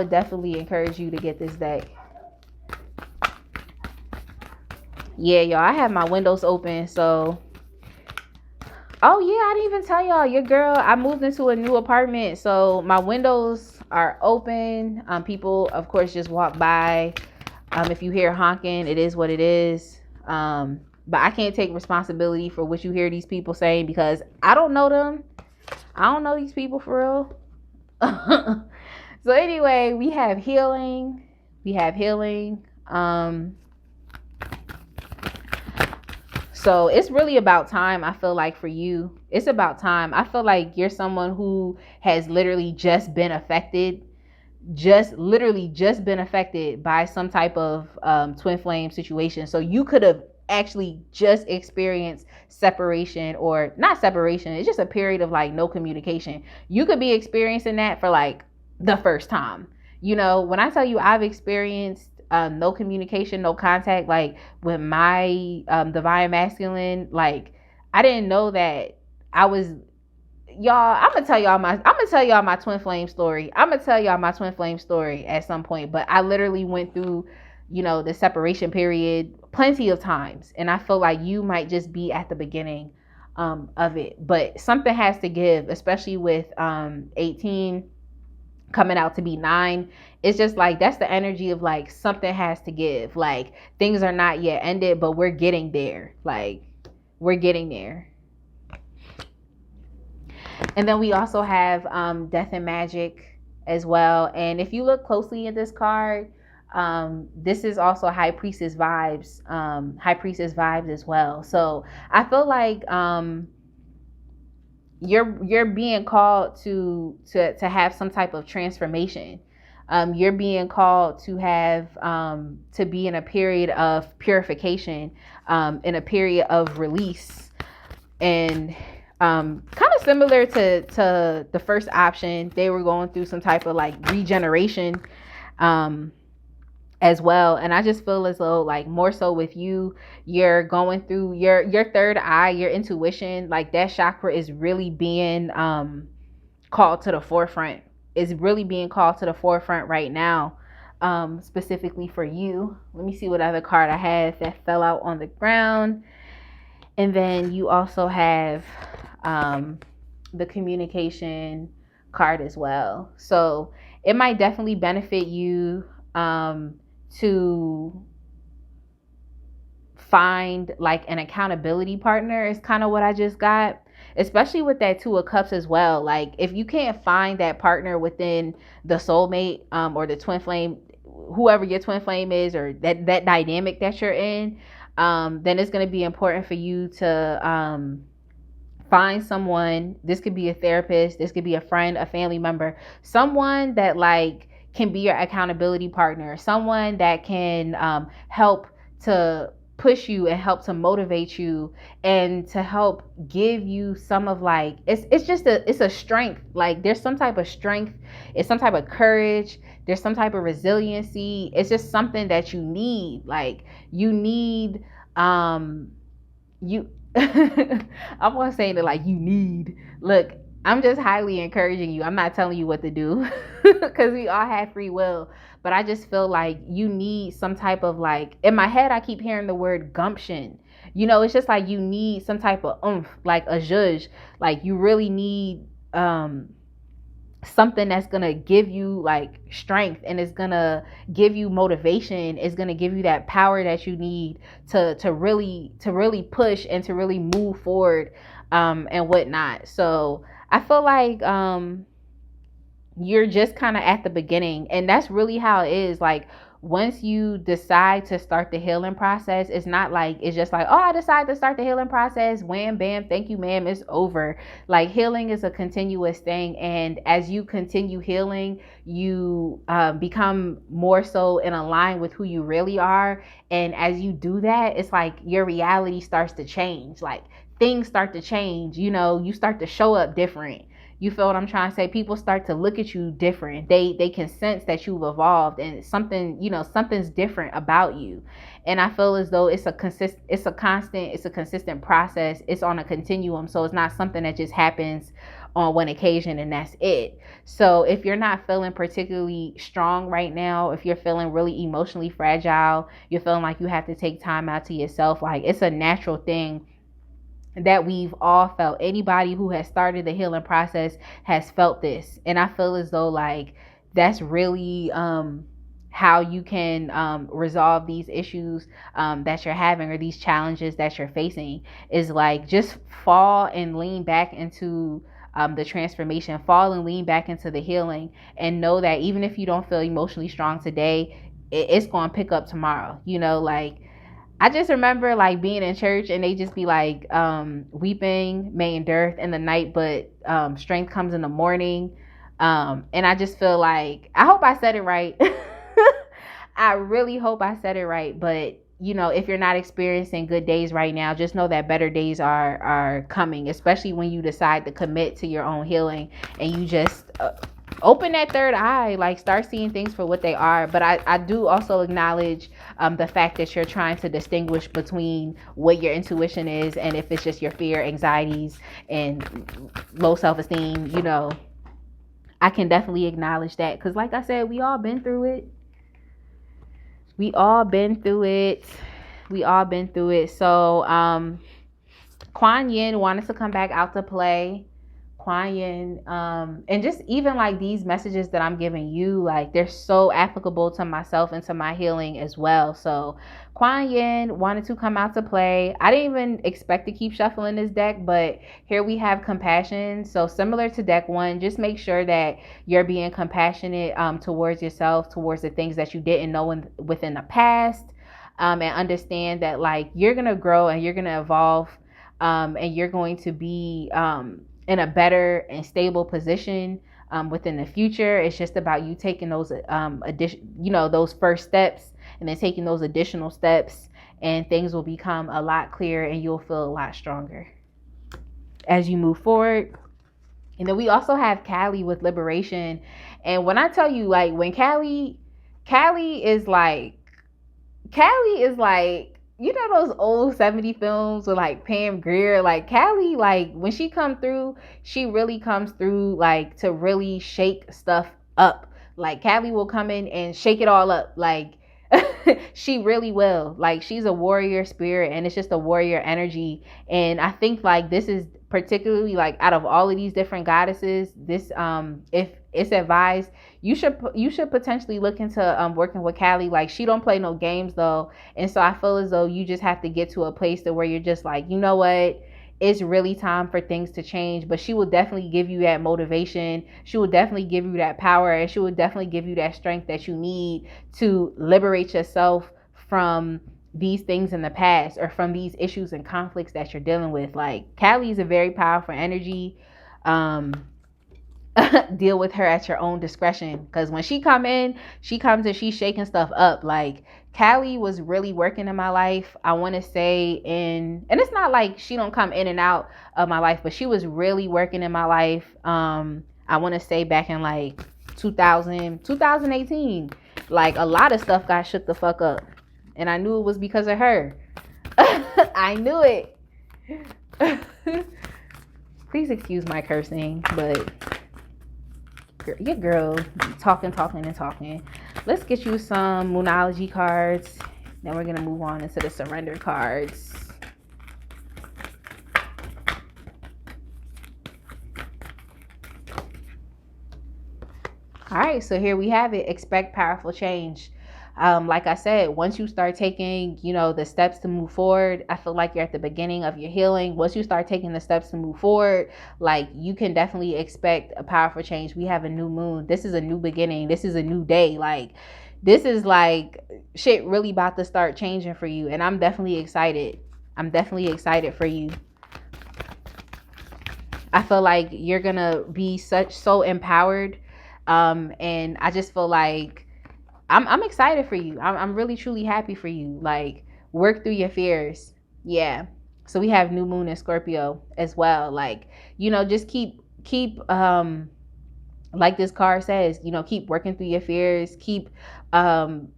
definitely encourage you to get this deck. Yeah, y'all, I have my windows open, so oh yeah, I didn't even tell y'all, your girl, I moved into a new apartment, so my windows are open. People of course just walk by. If you hear honking, it is what it is. But I can't take responsibility for what you hear these people saying, because I don't know them. I don't know these people for real. So anyway, we have healing. So it's really about time, I feel like, for you. It's about time. I feel like you're someone who has literally just been affected by some type of twin flame situation. So you could have actually just experienced separation, or not separation, it's just a period of like no communication. You could be experiencing that for like the first time. When I tell you I've experienced no communication, no contact, like with my divine masculine, like I didn't know that I was, y'all, I'm gonna tell y'all my twin flame story. At some point, but I literally went through, the separation period plenty of times, and I feel like you might just be at the beginning of it. But something has to give, especially with 18 coming out to be 9. It's just like, that's the energy of like something has to give. Like, things are not yet ended, but we're getting there. And then we also have death and magic as well. And if you look closely at this card, this is also high priestess vibes as well. So I feel like you're being called to have some type of transformation. You're being called to have to be in a period of purification, in a period of release, and kind of similar to the first option. They were going through some type of like regeneration as well. And I just feel as though, like, more so with you, you're going through your third eye, your intuition, like that chakra is really being called to the forefront. Is really being called to the forefront right now, specifically for you. Let me see what other card I have that fell out on the ground. And then you also have the communication card as well. So it might definitely benefit you to find like an accountability partner, is kind of what I just got, especially with that 2 of Cups as well. Like, if you can't find that partner within the soulmate or the twin flame, whoever your twin flame is, or that dynamic that you're in, then it's going to be important for you to find someone. This could be a therapist, this could be a friend, a family member, someone that like can be your accountability partner, someone that can help to push you and help to motivate you and to help give you some of like it's a strength. Like there's some type of strength, it's some type of courage, there's some type of resiliency. It's just something that you need. Like you need you I'm not saying that like you need. Look, I'm just highly encouraging you. I'm not telling you what to do because we all have free will. But I just feel like you need some type of like, in my head, I keep hearing the word gumption. You know, it's just like you need some type of oomph, like a zhuzh. Like you really need something that's gonna give you like strength, and it's gonna give you motivation, it's gonna give you that power that you need to really push and to really move forward and whatnot. So I feel like you're just kind of at the beginning, and that's really how it is. Like once you decide to start the healing process, it's not like it's just like, oh, I decided to start the healing process, wham bam, thank you ma'am, it's over. Like healing is a continuous thing, and as you continue healing, you become more so in line with who you really are. And as you do that, it's like your reality starts to change. Like things start to change, you know, you start to show up different. You feel what I'm trying to say? People start to look at you different. They can sense that you've evolved, and something, you know, something's different about you. And I feel as though it's a consistent process. It's on a continuum. So it's not something that just happens on one occasion and that's it. So if you're not feeling particularly strong right now, if you're feeling really emotionally fragile, you're feeling like you have to take time out to yourself, like it's a natural thing that we've all felt. Anybody who has started the healing process has felt this. And I feel as though like that's really how you can resolve these issues that you're having, or these challenges that you're facing, is like just fall and lean back into the transformation, fall and lean back into the healing, and know that even if you don't feel emotionally strong today, it's going to pick up tomorrow. You know, like I just remember like being in church and they just be like, weeping may endure in the night, but strength comes in the morning. And I just feel like, I hope I said it right. I really hope I said it right. But you know, if you're not experiencing good days right now, just know that better days are coming, especially when you decide to commit to your own healing and you just open that third eye, like start seeing things for what they are. But I do also acknowledge the fact that you're trying to distinguish between what your intuition is and if it's just your fear, anxieties, and low self-esteem. You know, I can definitely acknowledge that, because like I said, we all been through it. We all been through it. So Kuan Yin wanted to come back out to play. Kuan Yin, and just even like these messages that I'm giving you, like they're so applicable to myself and to my healing as well. So Kuan Yin wanted to come out to play. I didn't even expect to keep shuffling this deck, but here we have compassion. So similar to deck one, just make sure that you're being compassionate towards yourself, towards the things that you didn't know within the past, and understand that like you're gonna grow and you're gonna evolve, and you're going to be in a better and stable position within the future. It's just about you taking those those first steps, and then taking those additional steps, and things will become a lot clearer and you'll feel a lot stronger as you move forward. And then we also have Callie with liberation. And when I tell you, like, when Callie is like, you know those old 70 films with like Pam Grier? Like Callie, like when she come through, she really comes through like to really shake stuff up. Like Callie will come in and shake it all up. Like she really will. Like she's a warrior spirit, and it's just a warrior energy. And I think like this is particularly like out of all of these different goddesses, this if it's advised, you should potentially look into working with Callie. Like she don't play no games though, and so I feel as though you just have to get to a place to where you're just like, you know what, it's really time for things to change. But she will definitely give you that motivation. She will definitely give you that power, and she will definitely give you that strength that you need to liberate yourself from these things in the past or from these issues and conflicts that you're dealing with. Like Callie is a very powerful energy. Um, deal with her at your own discretion, because when she comes and she's shaking stuff up. Like Callie was really working in my life, I want to say, and it's not like she don't come in and out of my life, but she was really working in my life. I want to say back in like 2018. Like a lot of stuff got shook the fuck up, and I knew it was because of her. I knew it. Please excuse my cursing, but your girl talking. Let's get you some Moonology cards. Then we're gonna move on into the surrender cards. All right, so here we have it. Expect powerful change. Like I said, once you start taking, the steps to move forward, I feel like you're at the beginning of your healing. Once you start taking the steps to move forward, like you can definitely expect a powerful change. We have a new moon. This is a new beginning. This is a new day. Like this is like shit really about to start changing for you. And I'm definitely excited. For you. I feel like you're gonna be so empowered. And I just feel like I'm excited for you. I'm really truly happy for you. Like work through your fears. Yeah. So we have new moon in Scorpio as well. Like, just keep like this card says, keep working through your fears, keep trying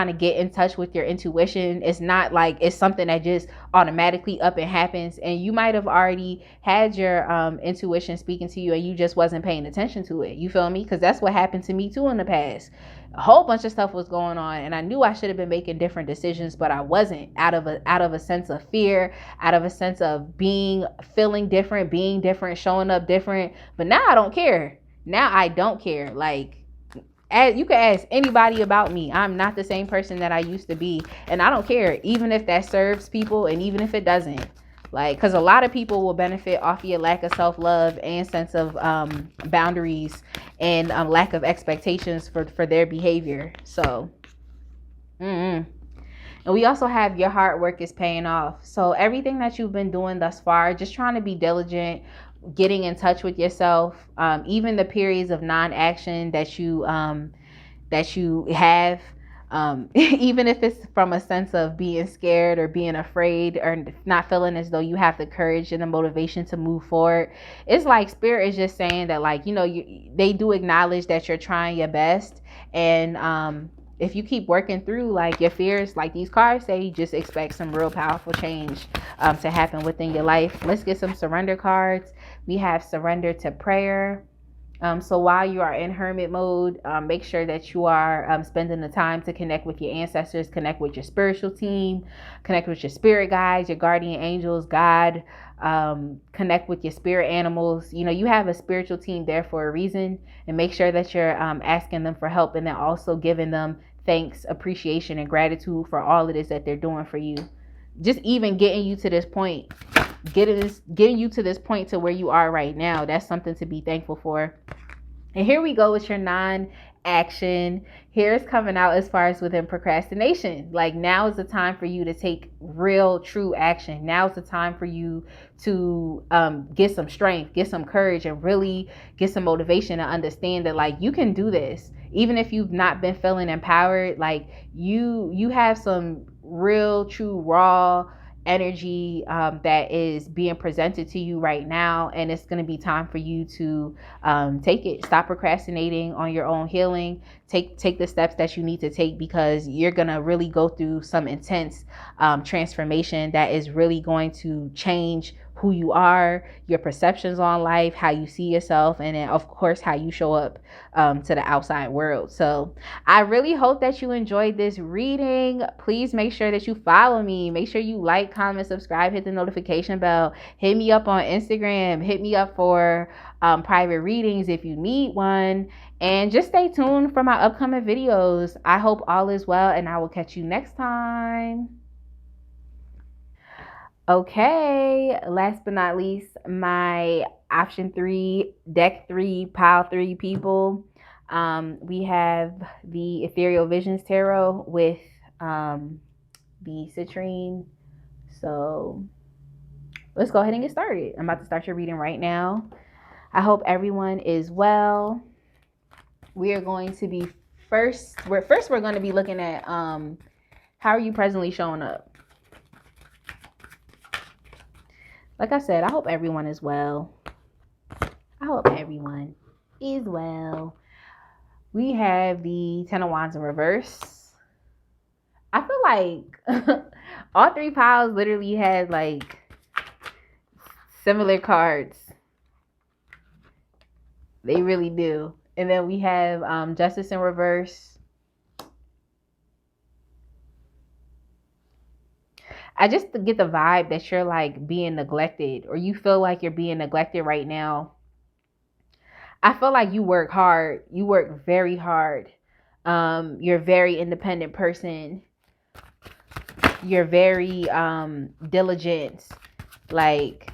to get in touch with your intuition. It's not like it's something that just automatically up and happens, and you might have already had your intuition speaking to you and you just wasn't paying attention to it. You feel me? Because that's what happened to me too in the past. A whole bunch of stuff was going on and I knew I should have been making different decisions, but I wasn't, out of a sense of fear, out of a sense of feeling different, being different, showing up different. But now I don't care. Now I don't care. Like, you can ask anybody about me. I'm not the same person that I used to be. And I don't care, even if that serves people and even if it doesn't. Like, because a lot of people will benefit off of your lack of self-love and sense of boundaries and lack of expectations for their behavior. So, and we also have your hard work is paying off. So everything that you've been doing thus far, just trying to be diligent, getting in touch with yourself, even the periods of non-action that you have, even if it's from a sense of being scared or being afraid or not feeling as though you have the courage and the motivation to move forward. It's like spirit is just saying that, like, they do acknowledge that you're trying your best. And if you keep working through like your fears, like these cards say, just expect some real powerful change to happen within your life. Let's get some surrender cards. We have surrender to prayer. So while you are in hermit mode, make sure that you are spending the time to connect with your ancestors, connect with your spiritual team, connect with your spirit guides, your guardian angels, God, connect with your spirit animals. You have a spiritual team there for a reason, and make sure that you're asking them for help, and then also giving them thanks, appreciation, and gratitude for all it is that they're doing for you. Just even getting you to this point, getting you to this point to where you are right now, that's something to be thankful for. And here we go with your non-action. Here's coming out as far as within procrastination. Like, now is the time for you to take real, true action. Now is the time for you to get some strength, get some courage, and really get some motivation to understand that, like, you can do this. Even if you've not been feeling empowered, like, you have some real, true, raw energy that is being presented to you right now, and it's going to be time for you to take it. Stop procrastinating on your own healing. Take the steps that you need to take, because you're going to really go through some intense transformation that is really going to change who you are, your perceptions on life, how you see yourself, and then of course how you show up to the outside world. So I really hope that you enjoyed this reading. Please make sure that you follow me. Make sure you like, comment, subscribe, hit the notification bell. Hit me up on Instagram. Hit me up for private readings if you need one. And just stay tuned for my upcoming videos. I hope all is well, and I will catch you next time. Okay, last but not least, my option 3, deck 3, pile 3 people. We have the Ethereal Visions Tarot with the citrine. So let's go ahead and get started. I'm about to start your reading right now. I hope everyone is well. We are going to be we're going to be looking at how are you presently showing up. Like I said, I hope everyone is well. I hope everyone is well. We have the Ten of Wands in reverse. I feel like all three piles literally had like similar cards. They really do. And then we have Justice in reverse. I just get the vibe that you're like being neglected, or you feel like you're being neglected right now. I feel like you work hard. You work very hard. You're a very independent person. You're very diligent. Like,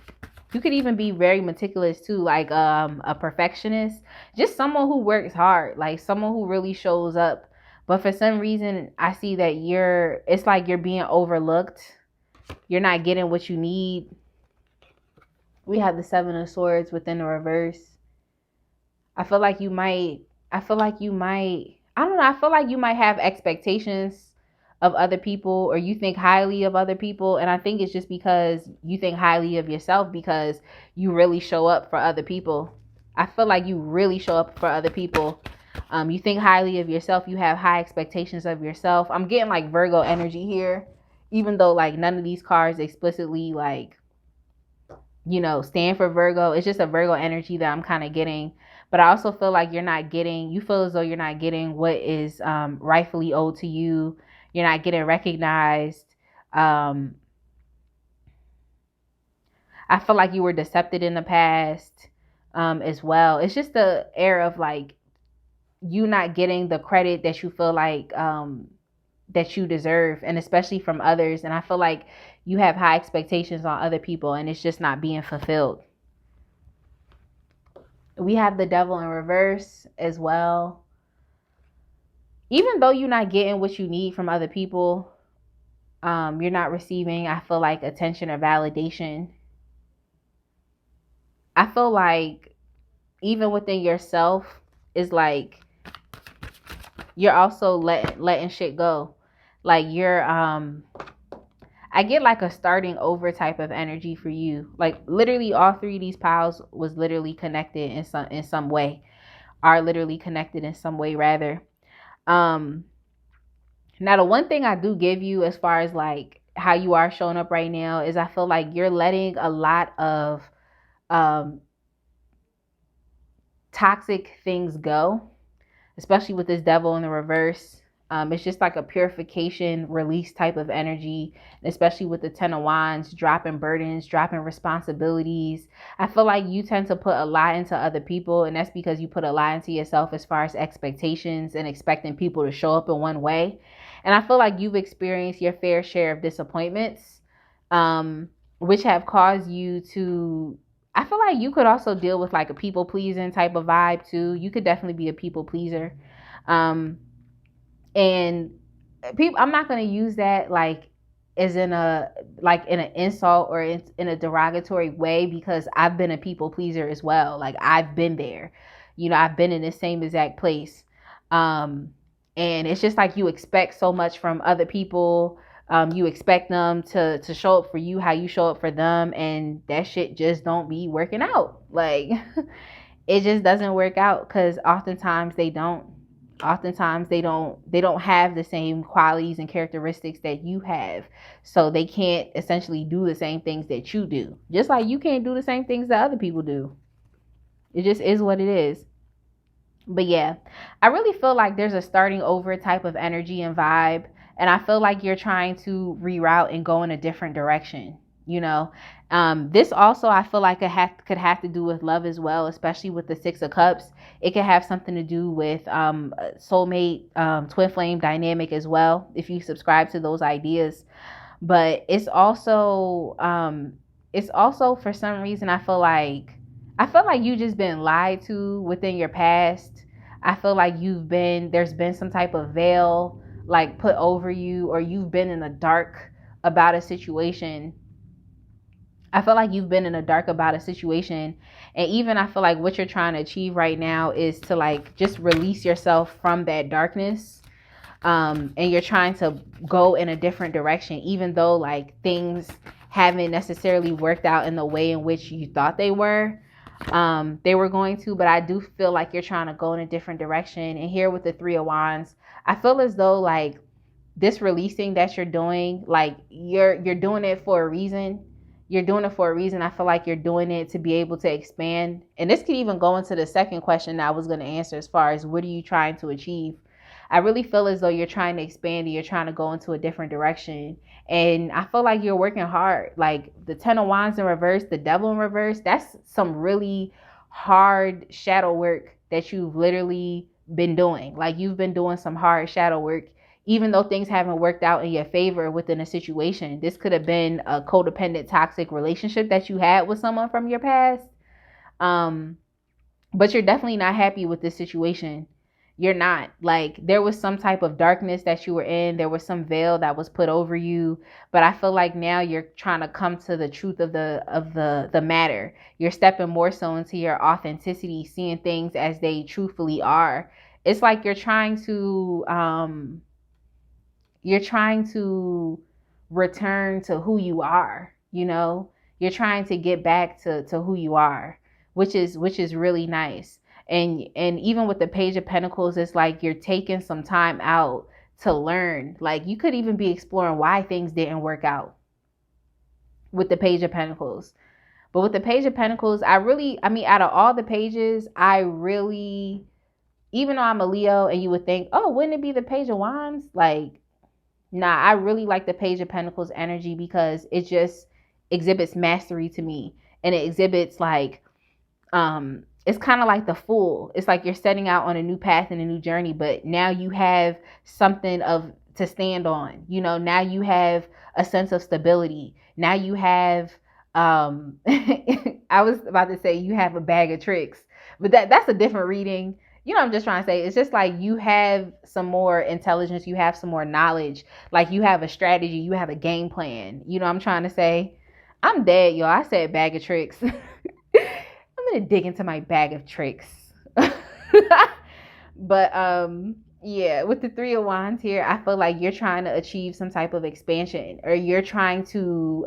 you could even be very meticulous too, like a perfectionist. Just someone who works hard, like someone who really shows up. But for some reason, I see that it's like you're being overlooked. You're not getting what you need. We have the Seven of Swords within the reverse. I feel like you might, I don't know, I feel like you might have expectations of other people, or you think highly of other people. And I think it's just because you think highly of yourself because you really show up for other people. I feel like you really show up for other people. You think highly of yourself. You have high expectations of yourself. I'm getting like Virgo energy here, even though like none of these cards explicitly like, stand for Virgo. It's just a Virgo energy that I'm kind of getting. But I also feel like you feel as though you're not getting what is rightfully owed to you. You're not getting recognized. I feel like you were decepted in the past as well. It's just the air of like you not getting the credit that you feel like that you deserve, and especially from others. And I feel like you have high expectations on other people, and it's just not being fulfilled. We have the Devil in reverse as well. Even though you're not getting what you need from other people, you're not receiving, I feel like, attention or validation. I feel like even within yourself is like you're also letting shit go. Like you're I get like a starting over type of energy for you. Like literally all three of these piles was literally connected in some way. Are literally connected in some way rather. Now the one thing I do give you as far as like how you are showing up right now is I feel like you're letting a lot of toxic things go, especially with this Devil in the reverse. It's just like a purification, release type of energy, especially with the Ten of Wands, dropping burdens, dropping responsibilities. I feel like you tend to put a lot into other people, and that's because you put a lot into yourself as far as expectations and expecting people to show up in one way. And I feel like you've experienced your fair share of disappointments, which have caused you to, I feel like you could also deal with like a people pleasing type of vibe too. You could definitely be a people pleaser. And people, I'm not going to use that like as in an insult or in a derogatory way, because I've been a people pleaser as well. Like I've been there, I've been in the same exact place. And it's just like you expect so much from other people. You expect them to show up for you how you show up for them, and that shit just don't be working out. Like it just doesn't work out, because oftentimes they don't have the same qualities and characteristics that you have, so they can't essentially do the same things that you do, just like you can't do the same things that other people do. It just is what it is. But yeah, I really feel like there's a starting over type of energy and vibe, and I feel like you're trying to reroute and go in a different direction. This also, I feel like could have to do with love as well, especially with the Six of Cups. It could have something to do with soulmate, twin flame dynamic as well, if you subscribe to those ideas. But it's also for some reason, I feel like you just been lied to within your past. I feel like there's been some type of veil like put over you, or you've been in the dark about a situation. I feel like you've been in the dark about a situation, and even I feel like what you're trying to achieve right now is to like just release yourself from that darkness. And you're trying to go in a different direction, even though like things haven't necessarily worked out in the way in which you thought they were going to. But I do feel like you're trying to go in a different direction. And here with the Three of Wands, I feel as though like this releasing that you're doing, like you're doing it for a reason. You're doing it for a reason. I feel like you're doing it to be able to expand. And this could even go into the second question that I was going to answer, as far as what are you trying to achieve. I really feel as though you're trying to expand and you're trying to go into a different direction. And I feel like you're working hard. Like the Ten of Wands in reverse, the Devil in reverse, that's some really hard shadow work that you've literally been doing. Like you've been doing some hard shadow work, even though things haven't worked out in your favor within a situation. This could have been a codependent, toxic relationship that you had with someone from your past. But you're definitely not happy with this situation. You're not. Like there was some type of darkness that you were in. There was some veil that was put over you. But I feel like now you're trying to come to the truth of the matter. You're stepping more so into your authenticity, seeing things as they truthfully are. It's like you're trying to return to who you are, you know? You're trying to get back to who you are, which is really nice. And even with the Page of Pentacles, it's like you're taking some time out to learn. Like you could even be exploring why things didn't work out with the Page of Pentacles. But with the Page of Pentacles, I mean, out of all the pages, even though I'm a Leo and you would think, oh, wouldn't it be the Page of Wands? Like, nah, I really like the Page of Pentacles energy because it just exhibits mastery to me. And it exhibits like, it's kind of like the Fool. It's like you're setting out on a new path and a new journey, but now you have something to stand on. You know, now you have a sense of stability. Now you have, I was about to say you have a bag of tricks, but that's a different reading. You know, I'm just trying to say, it's just like you have some more intelligence, you have some more knowledge, like you have a strategy, you have a game plan. You know what I'm trying to say? I'm dead, y'all. I said bag of tricks. I'm gonna dig into my bag of tricks. But yeah, with the Three of Wands here, I feel like you're trying to achieve some type of expansion, or you're trying to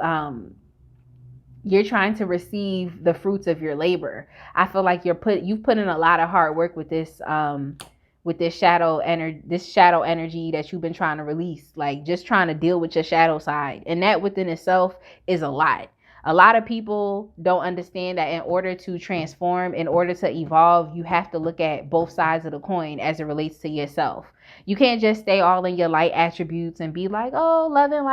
receive the fruits of your labor. I feel like you've put in a lot of hard work with this shadow energy that you've been trying to release, like just trying to deal with your shadow side. And that within itself is a lot. A lot of people don't understand that in order to transform, in order to evolve, you have to look at both sides of the coin as it relates to yourself. You can't just stay all in your light attributes and be like, oh, love and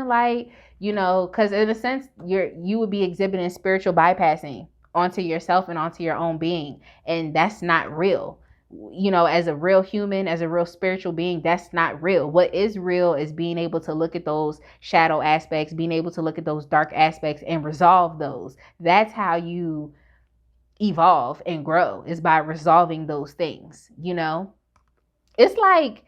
light, you know, because in a sense, you would be exhibiting spiritual bypassing onto yourself and onto your own being. And that's not real. You know, as a real human, as a real spiritual being, that's not real. What is real is being able to look at those shadow aspects, being able to look at those dark aspects and resolve those. That's how you evolve and grow, is by resolving those things. You know, it's like,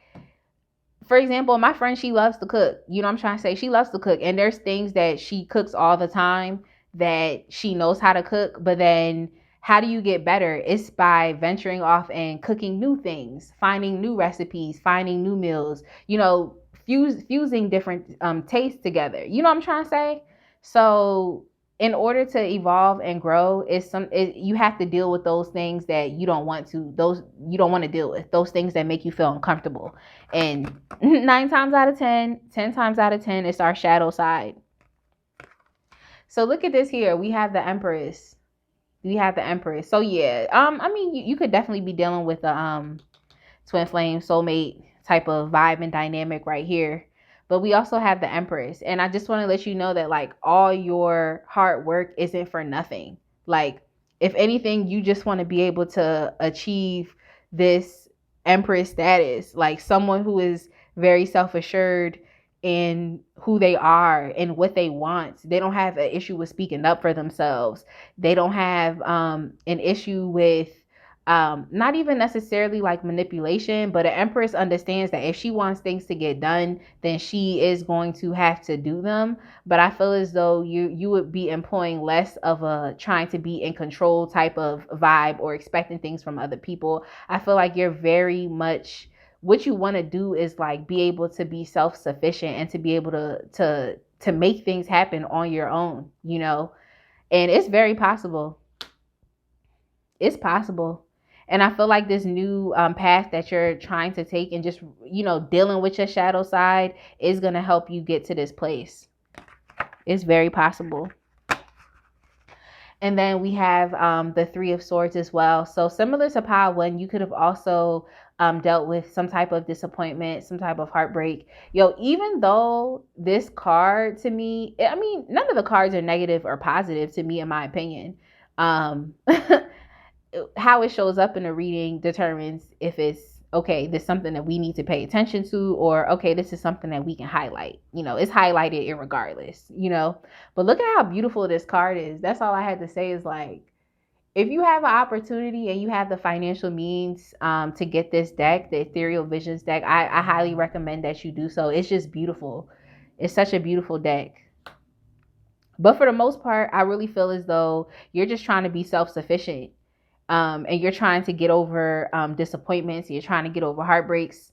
for example, my friend, she loves to cook. You know what I'm trying to say? She loves to cook. And there's things that she cooks all the time that she knows how to cook, but then how do you get better? It's by venturing off and cooking new things, finding new recipes, finding new meals, you know, fusing different tastes together. You know what I'm trying to say? So in order to evolve and grow, you have to deal with those things that you don't want to deal with, those things that make you feel uncomfortable. And 10 times out of 10, it's our shadow side. So look at this here. We have the Empress. So yeah, I mean, you could definitely be dealing with a twin flame soulmate type of vibe and dynamic right here. But we also have the Empress. And I just want to let you know that like all your hard work isn't for nothing. Like if anything, you just want to be able to achieve this Empress status, like someone who is very self-assured in who they are and what they want. They don't have an issue with speaking up for themselves. They don't have an issue with not even necessarily like manipulation, but an empress understands that if she wants things to get done, then she is going to have to do them. But I feel as though you would be employing less of a trying to be in control type of vibe or expecting things from other people. I feel like you're very much, what you want to do is like be able to be self-sufficient and to be able to make things happen on your own, you know. And it's very possible. It's possible. And I feel like this new path that you're trying to take and just, you know, dealing with your shadow side is going to help you get to this place. It's very possible. And then we have the Three of Swords as well. So similar to pile one, you could have also dealt with some type of disappointment, some type of heartbreak. Yo, even though this card to me, I mean, none of the cards are negative or positive to me, in my opinion. How it shows up in a reading determines if it's okay, this is something that we need to pay attention to, or okay, this is something that we can highlight. You know, it's highlighted irregardless, you know. But look at how beautiful this card is. That's all I had to say is like, if you have an opportunity and you have the financial means to get this deck, the Ethereal Visions deck, I highly recommend that you do so. It's just beautiful. It's such a beautiful deck. But for the most part, I really feel as though you're just trying to be self-sufficient. And you're trying to get over disappointments. You're trying to get over heartbreaks.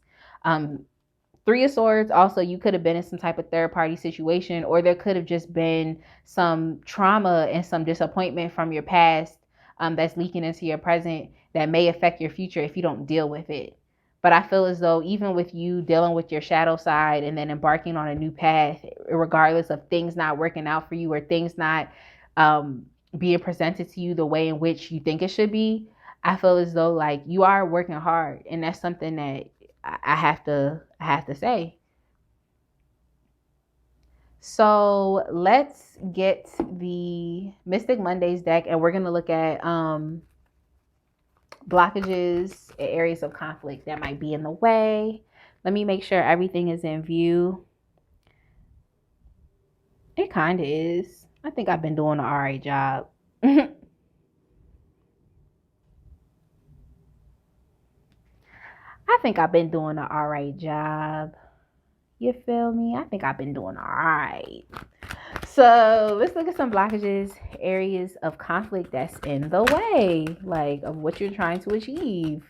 Three of Swords, also, you could have been in some type of third party situation, or there could have just been some trauma and some disappointment from your past that's leaking into your present that may affect your future if you don't deal with it. But I feel as though even with you dealing with your shadow side and then embarking on a new path, regardless of things not working out for you or things not being presented to you the way in which you think it should be, I feel as though like you are working hard, and that's something that I have to say. So let's get the Mystic Mondays deck, and we're gonna look at blockages, areas of conflict that might be in the way. Let me make sure everything is in view. It kind of is. I think I've been doing an alright job. I think I've been doing an alright job. You feel me? I think I've been doing alright. So let's look at some blockages, areas of conflict that's in the way, like of what you're trying to achieve.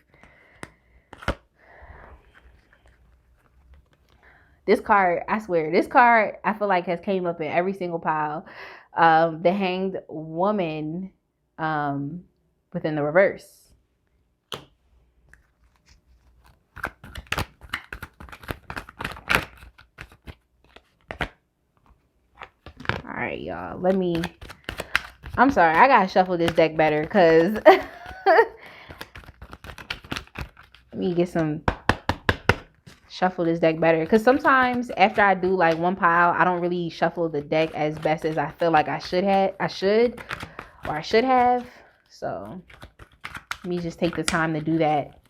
This card, I swear, this card I feel like has came up in every single pile. The Hanged Woman within the reverse. All right, y'all. I'm sorry, I gotta shuffle this deck better because let me shuffle this deck better, because sometimes after I do like one pile, I don't really shuffle the deck as best as I feel like I should have. So let me just take the time to do that.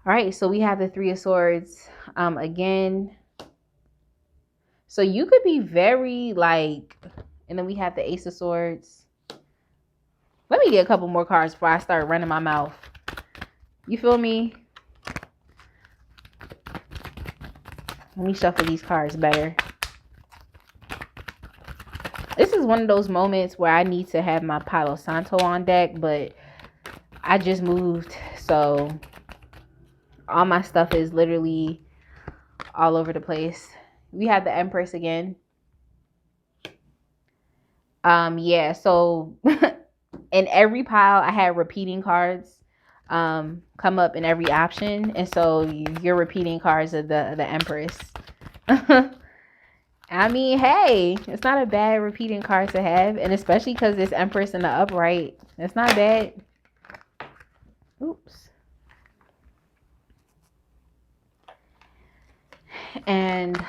All right, so we have the Three of Swords again. So you could be very like, and then we have the Ace of Swords. Let me get a couple more cards before I start running my mouth. You feel me? Let me shuffle these cards better. This is one of those moments where I need to have my Palo Santo on deck, but I just moved, so all my stuff is literally all over the place. We have the Empress again. Yeah, so in every pile I had repeating cards come up in every option, and so you're repeating cards of the Empress. I mean, hey, it's not a bad repeating card to have, and especially because this Empress in the upright, it's not bad. Oops. And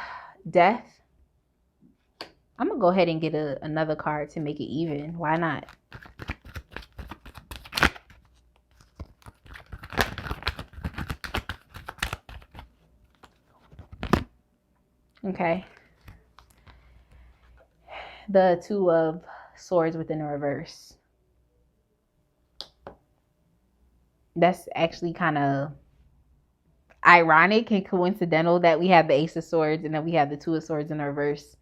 Death. I'm gonna go ahead and get another card to make it even. Why not? Okay. The Two of Swords within the reverse. That's actually kind of ironic and coincidental that we have the Ace of Swords and then we have the Two of Swords in the reverse.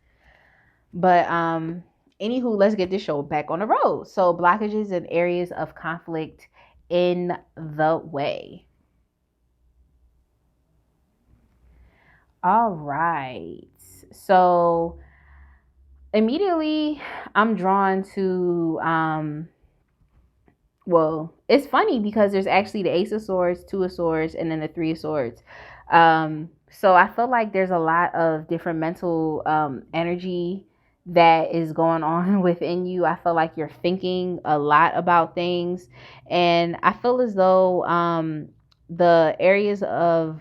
But anywho, let's get this show back on the road. So blockages and areas of conflict in the way. All right. So immediately I'm drawn to well, it's funny because there's actually the Ace of Swords, Two of Swords, and then the Three of Swords. So I feel like there's a lot of different mental energy that is going on within you. I feel like you're thinking a lot about things, and I feel as though the areas of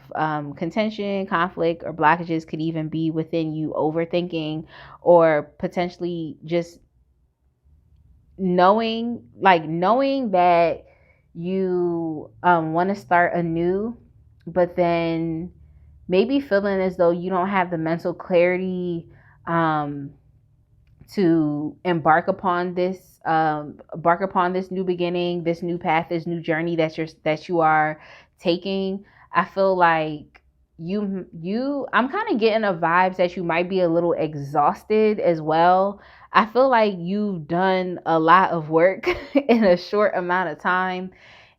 contention, conflict, or blockages could even be within you overthinking, or potentially just knowing that you want to start anew, but then maybe feeling as though you don't have the mental clarity to embark upon this new beginning, this new path, this new journey that you are taking. I feel like I'm kind of getting a vibes that you might be a little exhausted as well. I feel like you've done a lot of work in a short amount of time,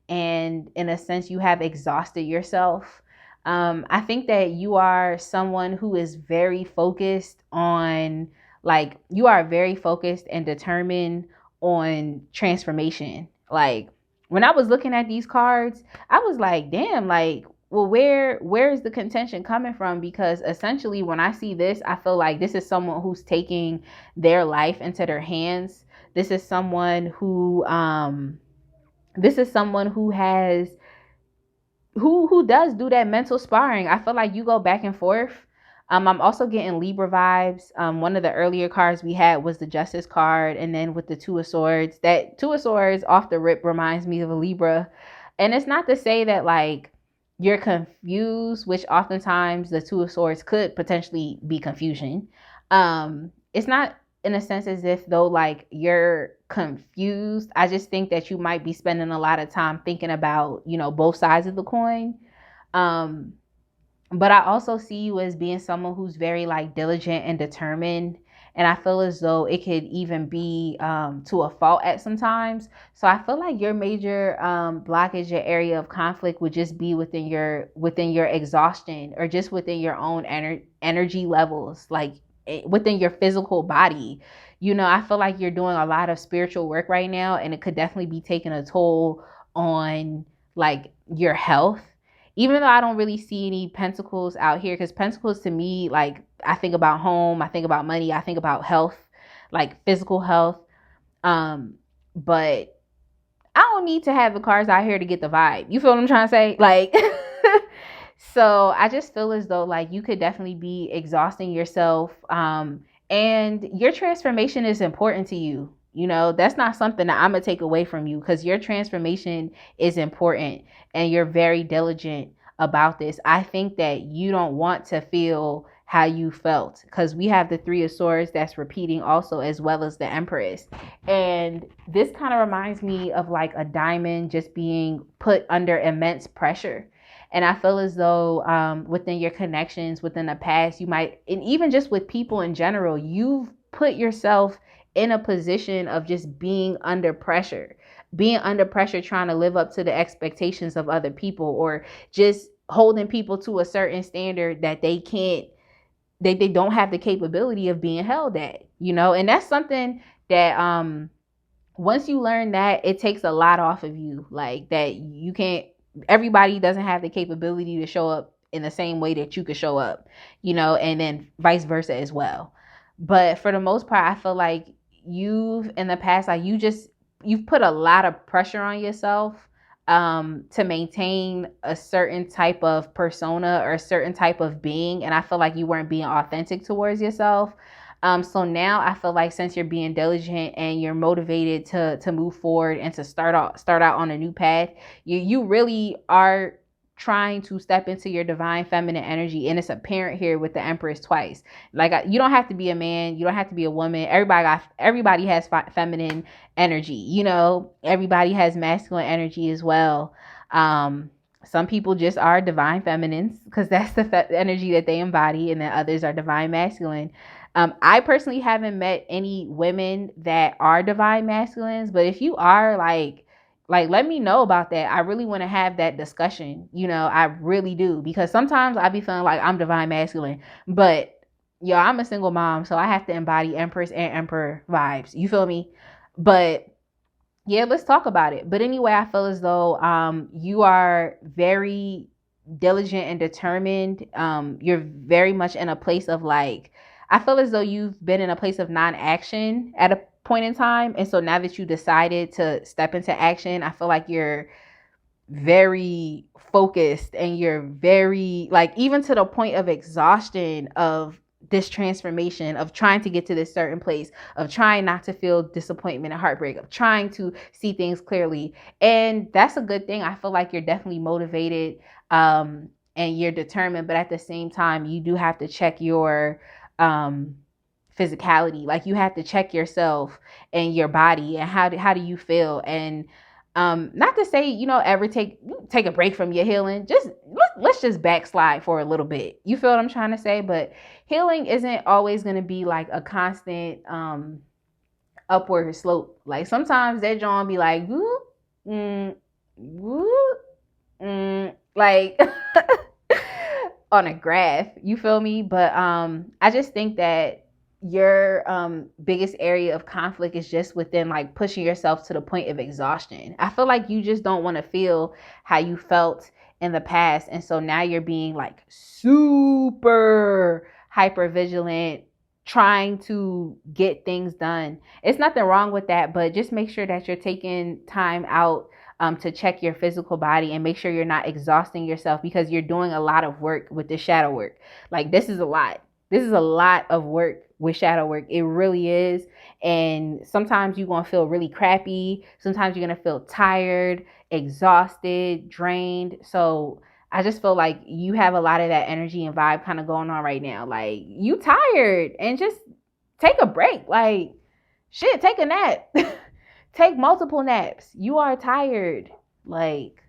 and in a sense you have exhausted yourself. I think that you are someone who is very focused on, like, you are very focused and determined on transformation. Like, when I was looking at these cards, I was like, damn, like, well, where is the contention coming from? Because essentially when I see this, I feel like this is someone who's taking their life into their hands. This is someone who has who does do that mental sparring. I feel like you go back and forth. I'm also getting Libra vibes. One of the earlier cards we had was the Justice card, and then with the Two of Swords, that Two of Swords off the rip reminds me of a Libra. And it's not to say that like you're confused, which oftentimes the Two of Swords could potentially be confusion. It's not in a sense as if though like you're confused. I just think that you might be spending a lot of time thinking about, both sides of the coin. But I also see you as being someone who's very like diligent and determined. And I feel as though it could even be to a fault at some times. So I feel like your major blockage, your area of conflict would just be within your exhaustion, or just within your own energy levels, like within your physical body. I feel like you're doing a lot of spiritual work right now, and it could definitely be taking a toll on like your health. Even though I don't really see any pentacles out here, because pentacles to me, like, I think about home, I think about money, I think about health, like physical health. But I don't need to have the cards out here to get the vibe. You feel what I'm trying to say? Like, so I just feel as though like you could definitely be exhausting yourself. And your transformation is important to you. That's not something that I'm going to take away from you, because your transformation is important and you're very diligent about this. I think that you don't want to feel how you felt, because we have the Three of Swords that's repeating also, as well as the Empress. And this kind of reminds me of like a diamond just being put under immense pressure. And I feel as though within your connections, within the past, you might, and even just with people in general, you've put yourself in a position of just being under pressure, trying to live up to the expectations of other people, or just holding people to a certain standard that they don't have the capability of being held at, and that's something that once you learn that, it takes a lot off of you, like that you can't, everybody doesn't have the capability to show up in the same way that you could show up, and then vice versa as well. But for the most part, I feel like you've in the past, like you've put a lot of pressure on yourself to maintain a certain type of persona or a certain type of being. And I feel like you weren't being authentic towards yourself. So now I feel like since you're being diligent and you're motivated to move forward and to start out on a new path, you really are trying to step into your divine feminine energy. And it's apparent here with the Empress twice. Like, you don't have to be a man, you don't have to be a woman. Everybody has feminine energy, you know. Everybody has masculine energy as well. Some people just are divine feminines because that's the energy that they embody, and then others are divine masculine. I personally haven't met any women that are divine masculines, but if you are, like let me know about that. I really want to have that discussion. You know, I really do, because sometimes I be feeling like I'm divine masculine, but I'm a single mom, so I have to embody Empress and Emperor vibes. You feel me? But yeah, let's talk about it. But anyway, I feel as though you are very diligent and determined. You're very much in a place of, like, I feel as though you've been in a place of non-action at a point in time. And so now that you decided to step into action, I feel like you're very focused, and you're very, like, even to the point of exhaustion of this transformation, of trying to get to this certain place, of trying not to feel disappointment and heartbreak, of trying to see things clearly. And that's a good thing. I feel like you're definitely motivated, and you're determined, but at the same time, you do have to check your physicality. Like, you have to check yourself and your body, and how do you feel. And not to say, ever take a break from your healing. Just let's just backslide for a little bit. You feel what I'm trying to say? But healing isn't always going to be like a constant upward slope. Like, sometimes that John be like whoop, whoop, like on a graph. You feel me? But I just think that your biggest area of conflict is just within, like, pushing yourself to the point of exhaustion. I feel like you just don't want to feel how you felt in the past, and so now you're being, like, super hyper vigilant, trying to get things done. It's nothing wrong with that, but just make sure that you're taking time out to check your physical body, and make sure you're not exhausting yourself, because you're doing a lot of work with this shadow work. Like, this is a lot of work with shadow work. It really is. And sometimes you're going to feel really crappy. Sometimes you're going to feel tired, exhausted, drained. So I just feel like you have a lot of that energy and vibe kind of going on right now. Like, you tired, and just take a break. Like, shit, take a nap. Take multiple naps. You are tired. Like,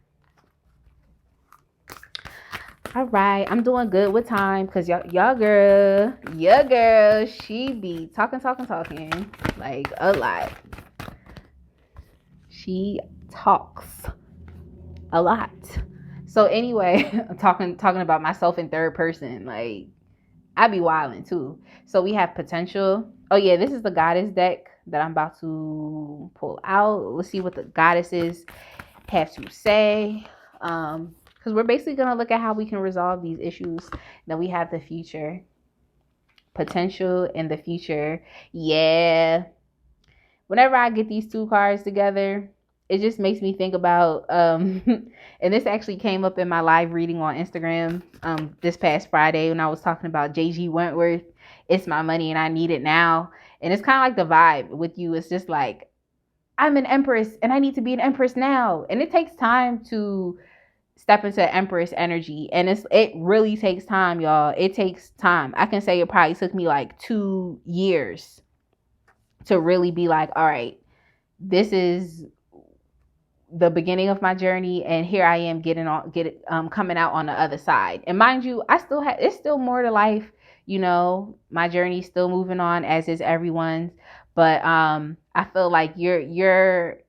all right, I'm doing good with time, because your girl, she be talking, like, a lot. She talks a lot. So anyway, I'm talking about myself in third person. Like, I be wilding too. So we have potential. Oh yeah, this is the goddess deck that I'm about to pull out. Let's see what the goddesses have to say. Because we're basically going to look at how we can resolve these issues. Then we have the future. Potential in the future. Yeah. Whenever I get these two cards together, it just makes me think about, and this actually came up in my live reading on Instagram this past Friday, when I was talking about J.G. Wentworth. It's my money and I need it now. And it's kind of like the vibe with you. It's just like, I'm an empress and I need to be an empress now. And it takes time to step into Empress energy, and it really takes time, y'all. It takes time. I can say it probably took me like 2 years to really be like, all right, this is the beginning of my journey, and here I am coming out on the other side. And mind you, it's still more to life. My journey's still moving on, as is everyone's. But I feel like you're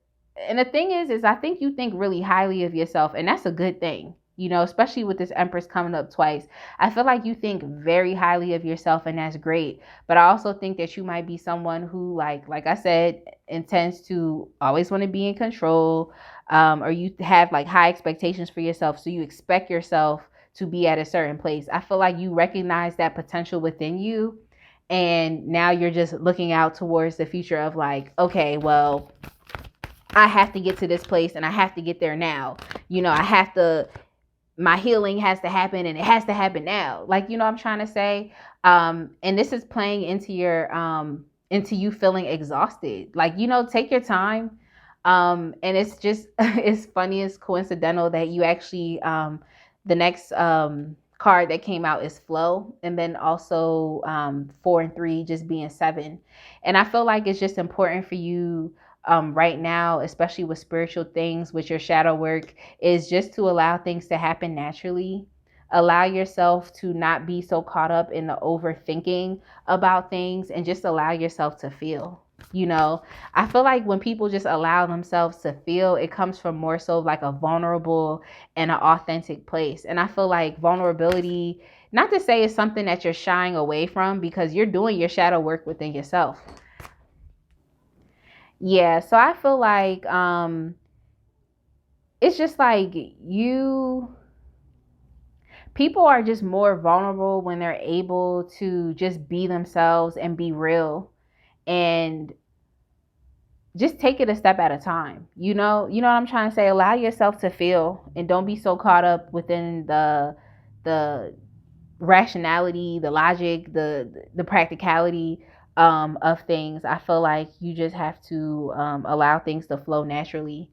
and the thing is I think you think really highly of yourself, and that's a good thing, especially with this Empress coming up twice. I feel like you think very highly of yourself, and that's great. But I also think that you might be someone who, like I said, intends to always want to be in control, or you have like high expectations for yourself. So you expect yourself to be at a certain place. I feel like you recognize that potential within you, and now you're just looking out towards the future of like, okay, well, I have to get to this place and I have to get there now. My healing has to happen, and it has to happen now. Like, I'm trying to say, and this is playing into into you feeling exhausted. Like, take your time. And it's just, it's funny, it's coincidental that you actually, The next card that came out is flow, and then also 4 and 3 just being 7. And I feel like it's just important for you right now, especially with spiritual things, with your shadow work, is just to allow things to happen naturally. Allow yourself to not be so caught up in the overthinking about things, and just allow yourself to feel. You know, I feel like when people just allow themselves to feel, it comes from more so like a vulnerable and an authentic place. And I feel like vulnerability, not to say it's something that you're shying away from, because you're doing your shadow work within yourself. Yeah, so I feel like it's just like people are just more vulnerable when they're able to just be themselves and be real, and just take it a step at a time. You know what I'm trying to say? Allow yourself to feel, and don't be so caught up within the rationality, the logic, the practicality of things. I feel like you just have to allow things to flow naturally.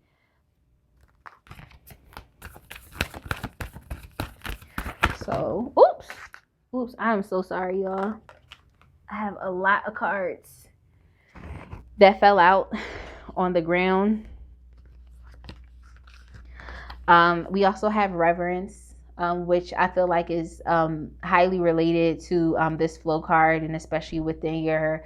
So, oops, I am so sorry, y'all. I have a lot of cards that fell out on the ground. We also have reverence, which I feel like is highly related to this flow card, and especially within your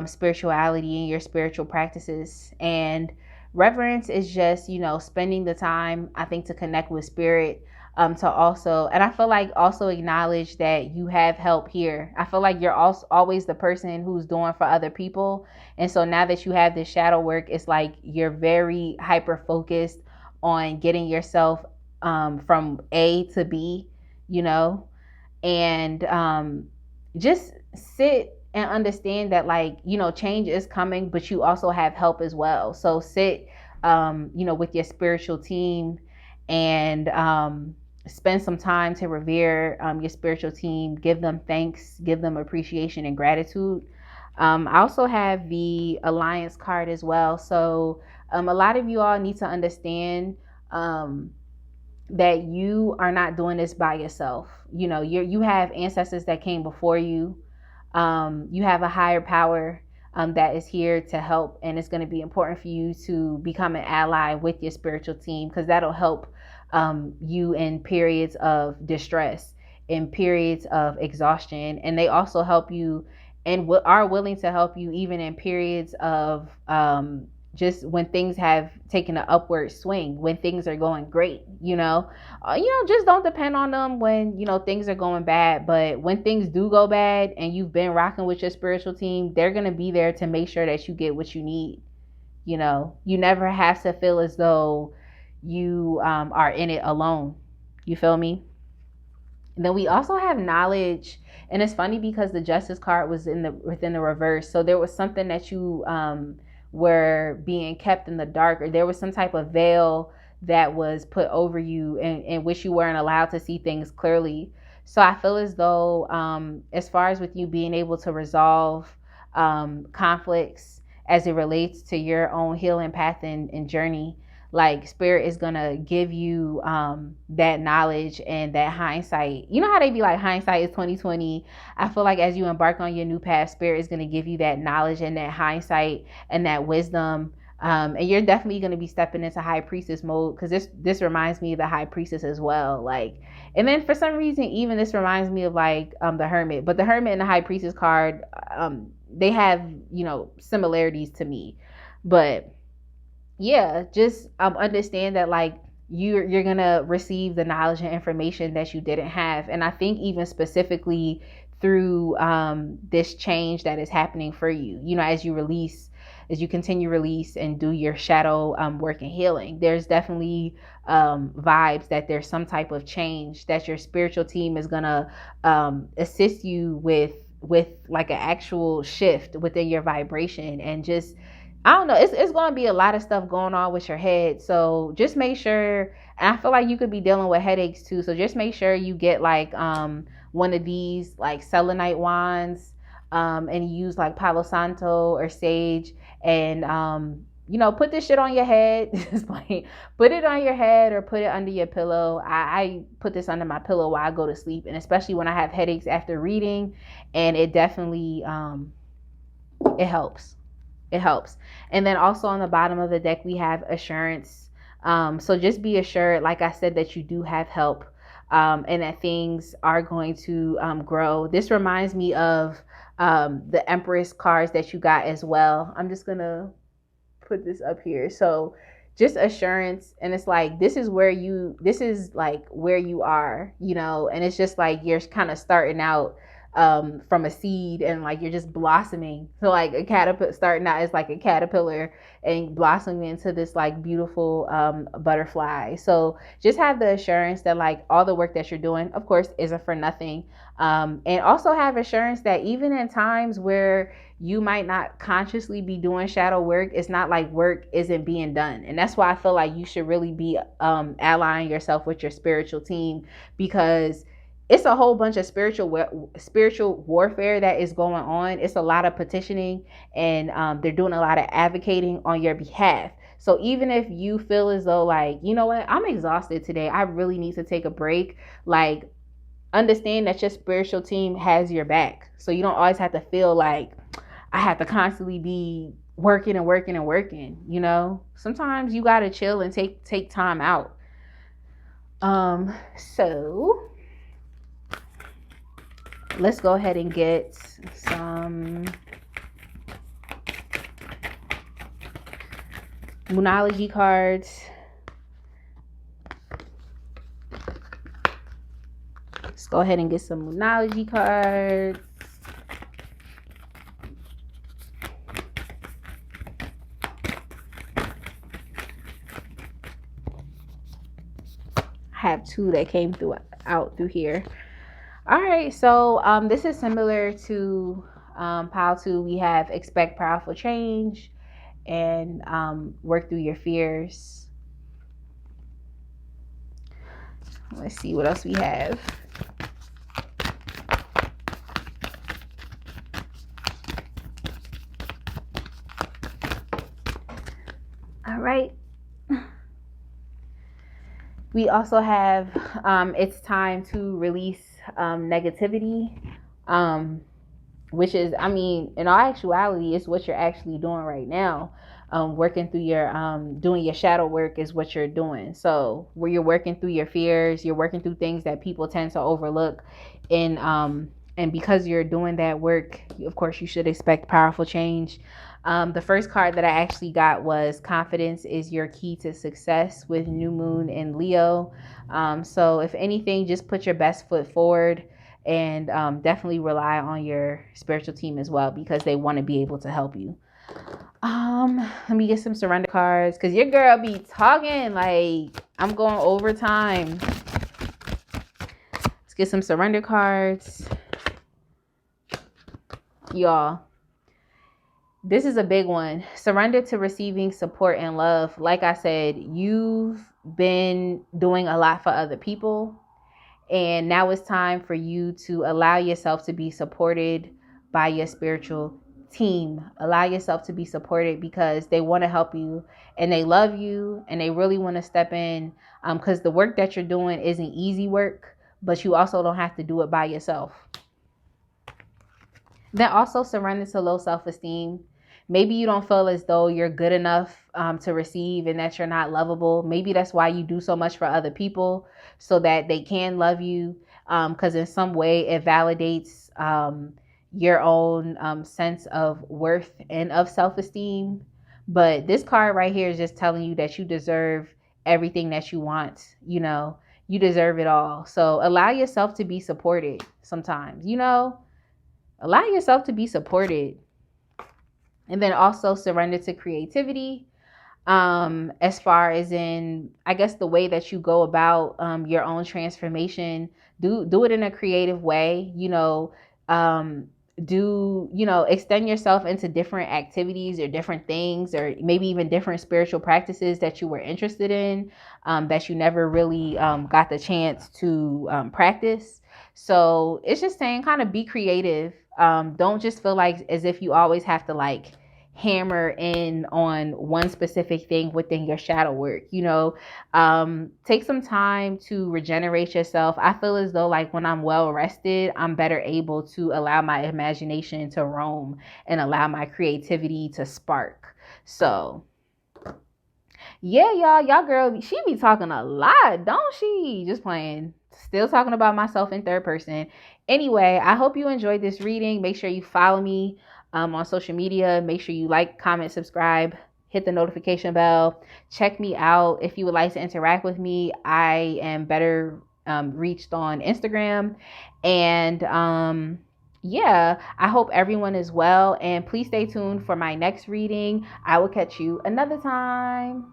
spirituality and your spiritual practices. And reverence is just, spending the time, I think, to connect with spirit. To also, and I feel like also acknowledge that you have help here. I feel like you're also always the person who's doing for other people. And so now that you have this shadow work, it's like you're very hyper focused on getting yourself from A to B, you know, and just sit and understand that, like, change is coming, but you also have help as well. So sit, with your spiritual team, and spend some time to revere your spiritual team, give them thanks, give them appreciation and gratitude. I also have the alliance card as well. So a lot of you all need to understand that you are not doing this by yourself. You have ancestors that came before you. You have a higher power that is here to help, and it's going to be important for you to become an ally with your spiritual team, because that'll help you in periods of distress, in periods of exhaustion, and they also help you and are willing to help you even in periods of just when things have taken an upward swing, when things are going great. Just don't depend on them when things are going bad. But when things do go bad and you've been rocking with your spiritual team, they're going to be there to make sure that you get what you need. You never have to feel as though you are in it alone. You feel me? And then we also have knowledge, and it's funny because the justice card was within the reverse. So there was something that you were being kept in the dark, or there was some type of veil that was put over you, in which you weren't allowed to see things clearly. So I feel as though, as far as with you being able to resolve conflicts as it relates to your own healing path and journey, like spirit is gonna give you that knowledge and that hindsight. You know how they be like, hindsight is 2020. I feel like as you embark on your new path, spirit is gonna give you that knowledge and that hindsight and that wisdom. And you're definitely going to be stepping into high priestess mode, because this reminds me of the high priestess as well. Like, and then for some reason, even this reminds me of like the hermit. But the hermit and the high priestess card, they have similarities to me. But yeah, just understand that, like, you're gonna receive the knowledge and information that you didn't have. And I think even specifically through this change that is happening for you, as you continue release and do your shadow work and healing, there's definitely vibes that there's some type of change that your spiritual team is gonna assist you with like an actual shift within your vibration. And just, I don't know, it's going to be a lot of stuff going on with your head. So just make sure, and I feel like you could be dealing with headaches too. So just make sure you get like one of these like selenite wands, and use like Palo Santo or sage, and put this shit on your head. Just like put it on your head or put it under your pillow. I put this under my pillow while I go to sleep, and especially when I have headaches after reading, and it definitely it helps. It helps. And then also on the bottom of the deck we have assurance. So just be assured, like I said, that you do have help, and that things are going to grow. This reminds me of the Empress cards that you got as well. I'm just gonna put this up here. So just assurance, and it's like this is like where you are, and it's just like you're kind of starting out from a seed, and like you're just blossoming. So like a caterpillar starting out as like a caterpillar and blossoming into this like beautiful butterfly. So just have the assurance that like all the work that you're doing, of course, isn't for nothing. And also have assurance that even in times where you might not consciously be doing shadow work, it's not like work isn't being done. And that's why I feel like you should really be allying yourself with your spiritual team, because it's a whole bunch of spiritual warfare that is going on. It's a lot of petitioning, and they're doing a lot of advocating on your behalf. So even if you feel as though like, you know what, I'm exhausted today, I really need to take a break, like understand that your spiritual team has your back. So you don't always have to feel like I have to constantly be working and working and working. Sometimes you gotta chill and take time out. So let's go ahead and get some Moonology cards. Let's go ahead and get some Moonology cards. Have two that came out through here. All right, so this is similar to pile 2. We have expect powerful change and work through your fears. Let's see what else we have. All right. We also have it's time to release negativity, which is, in all actuality, it's what you're actually doing right now. Working through your doing your shadow work is what you're doing. So where you're working through your fears, you're working through things that people tend to overlook, and because you're doing that work, of course, you should expect powerful change. The first card that I actually got was confidence is your key to success, with new moon in Leo. So if anything, just put your best foot forward, and definitely rely on your spiritual team as well, because they want to be able to help you. Let me get some surrender cards, because your girl be talking like I'm going overtime. Let's get some surrender cards. Y'all, this is a big one. Surrender to receiving support and love. Like I said, you've been doing a lot for other people, and now it's time for you to allow yourself to be supported by your spiritual team. Allow yourself to be supported, because they want to help you and they love you and they really want to step in, because the work that you're doing isn't easy work, but you also don't have to do it by yourself. Then also surrender to low self-esteem. Maybe you don't feel as though you're good enough to receive, and that you're not lovable. Maybe that's why you do so much for other people, so that they can love you, because in some way it validates your own sense of worth and of self-esteem. But this card right here is just telling you that you deserve everything that you want. You deserve it all. So allow yourself to be supported sometimes. Allow yourself to be supported. And then also surrender to creativity, as far as in, I guess, the way that you go about your own transformation. Do it in a creative way. Extend yourself into different activities or different things, or maybe even different spiritual practices that you were interested in, that you never really got the chance to practice. So it's just saying, kind of be creative. Don't just feel like as if you always have to like hammer in on one specific thing within your shadow work. Take some time to regenerate yourself. I feel as though, like, when I'm well rested, I'm better able to allow my imagination to roam and allow my creativity to spark. So yeah, y'all girl, she be talking a lot, don't she? Just playing. Still talking about myself in third person. Anyway, I hope you enjoyed this reading. Make sure you follow me on social media. Make sure you like, comment, subscribe, hit the notification bell. Check me out if you would like to interact with me. I am better reached on Instagram. And yeah, I hope everyone is well. And please stay tuned for my next reading. I will catch you another time.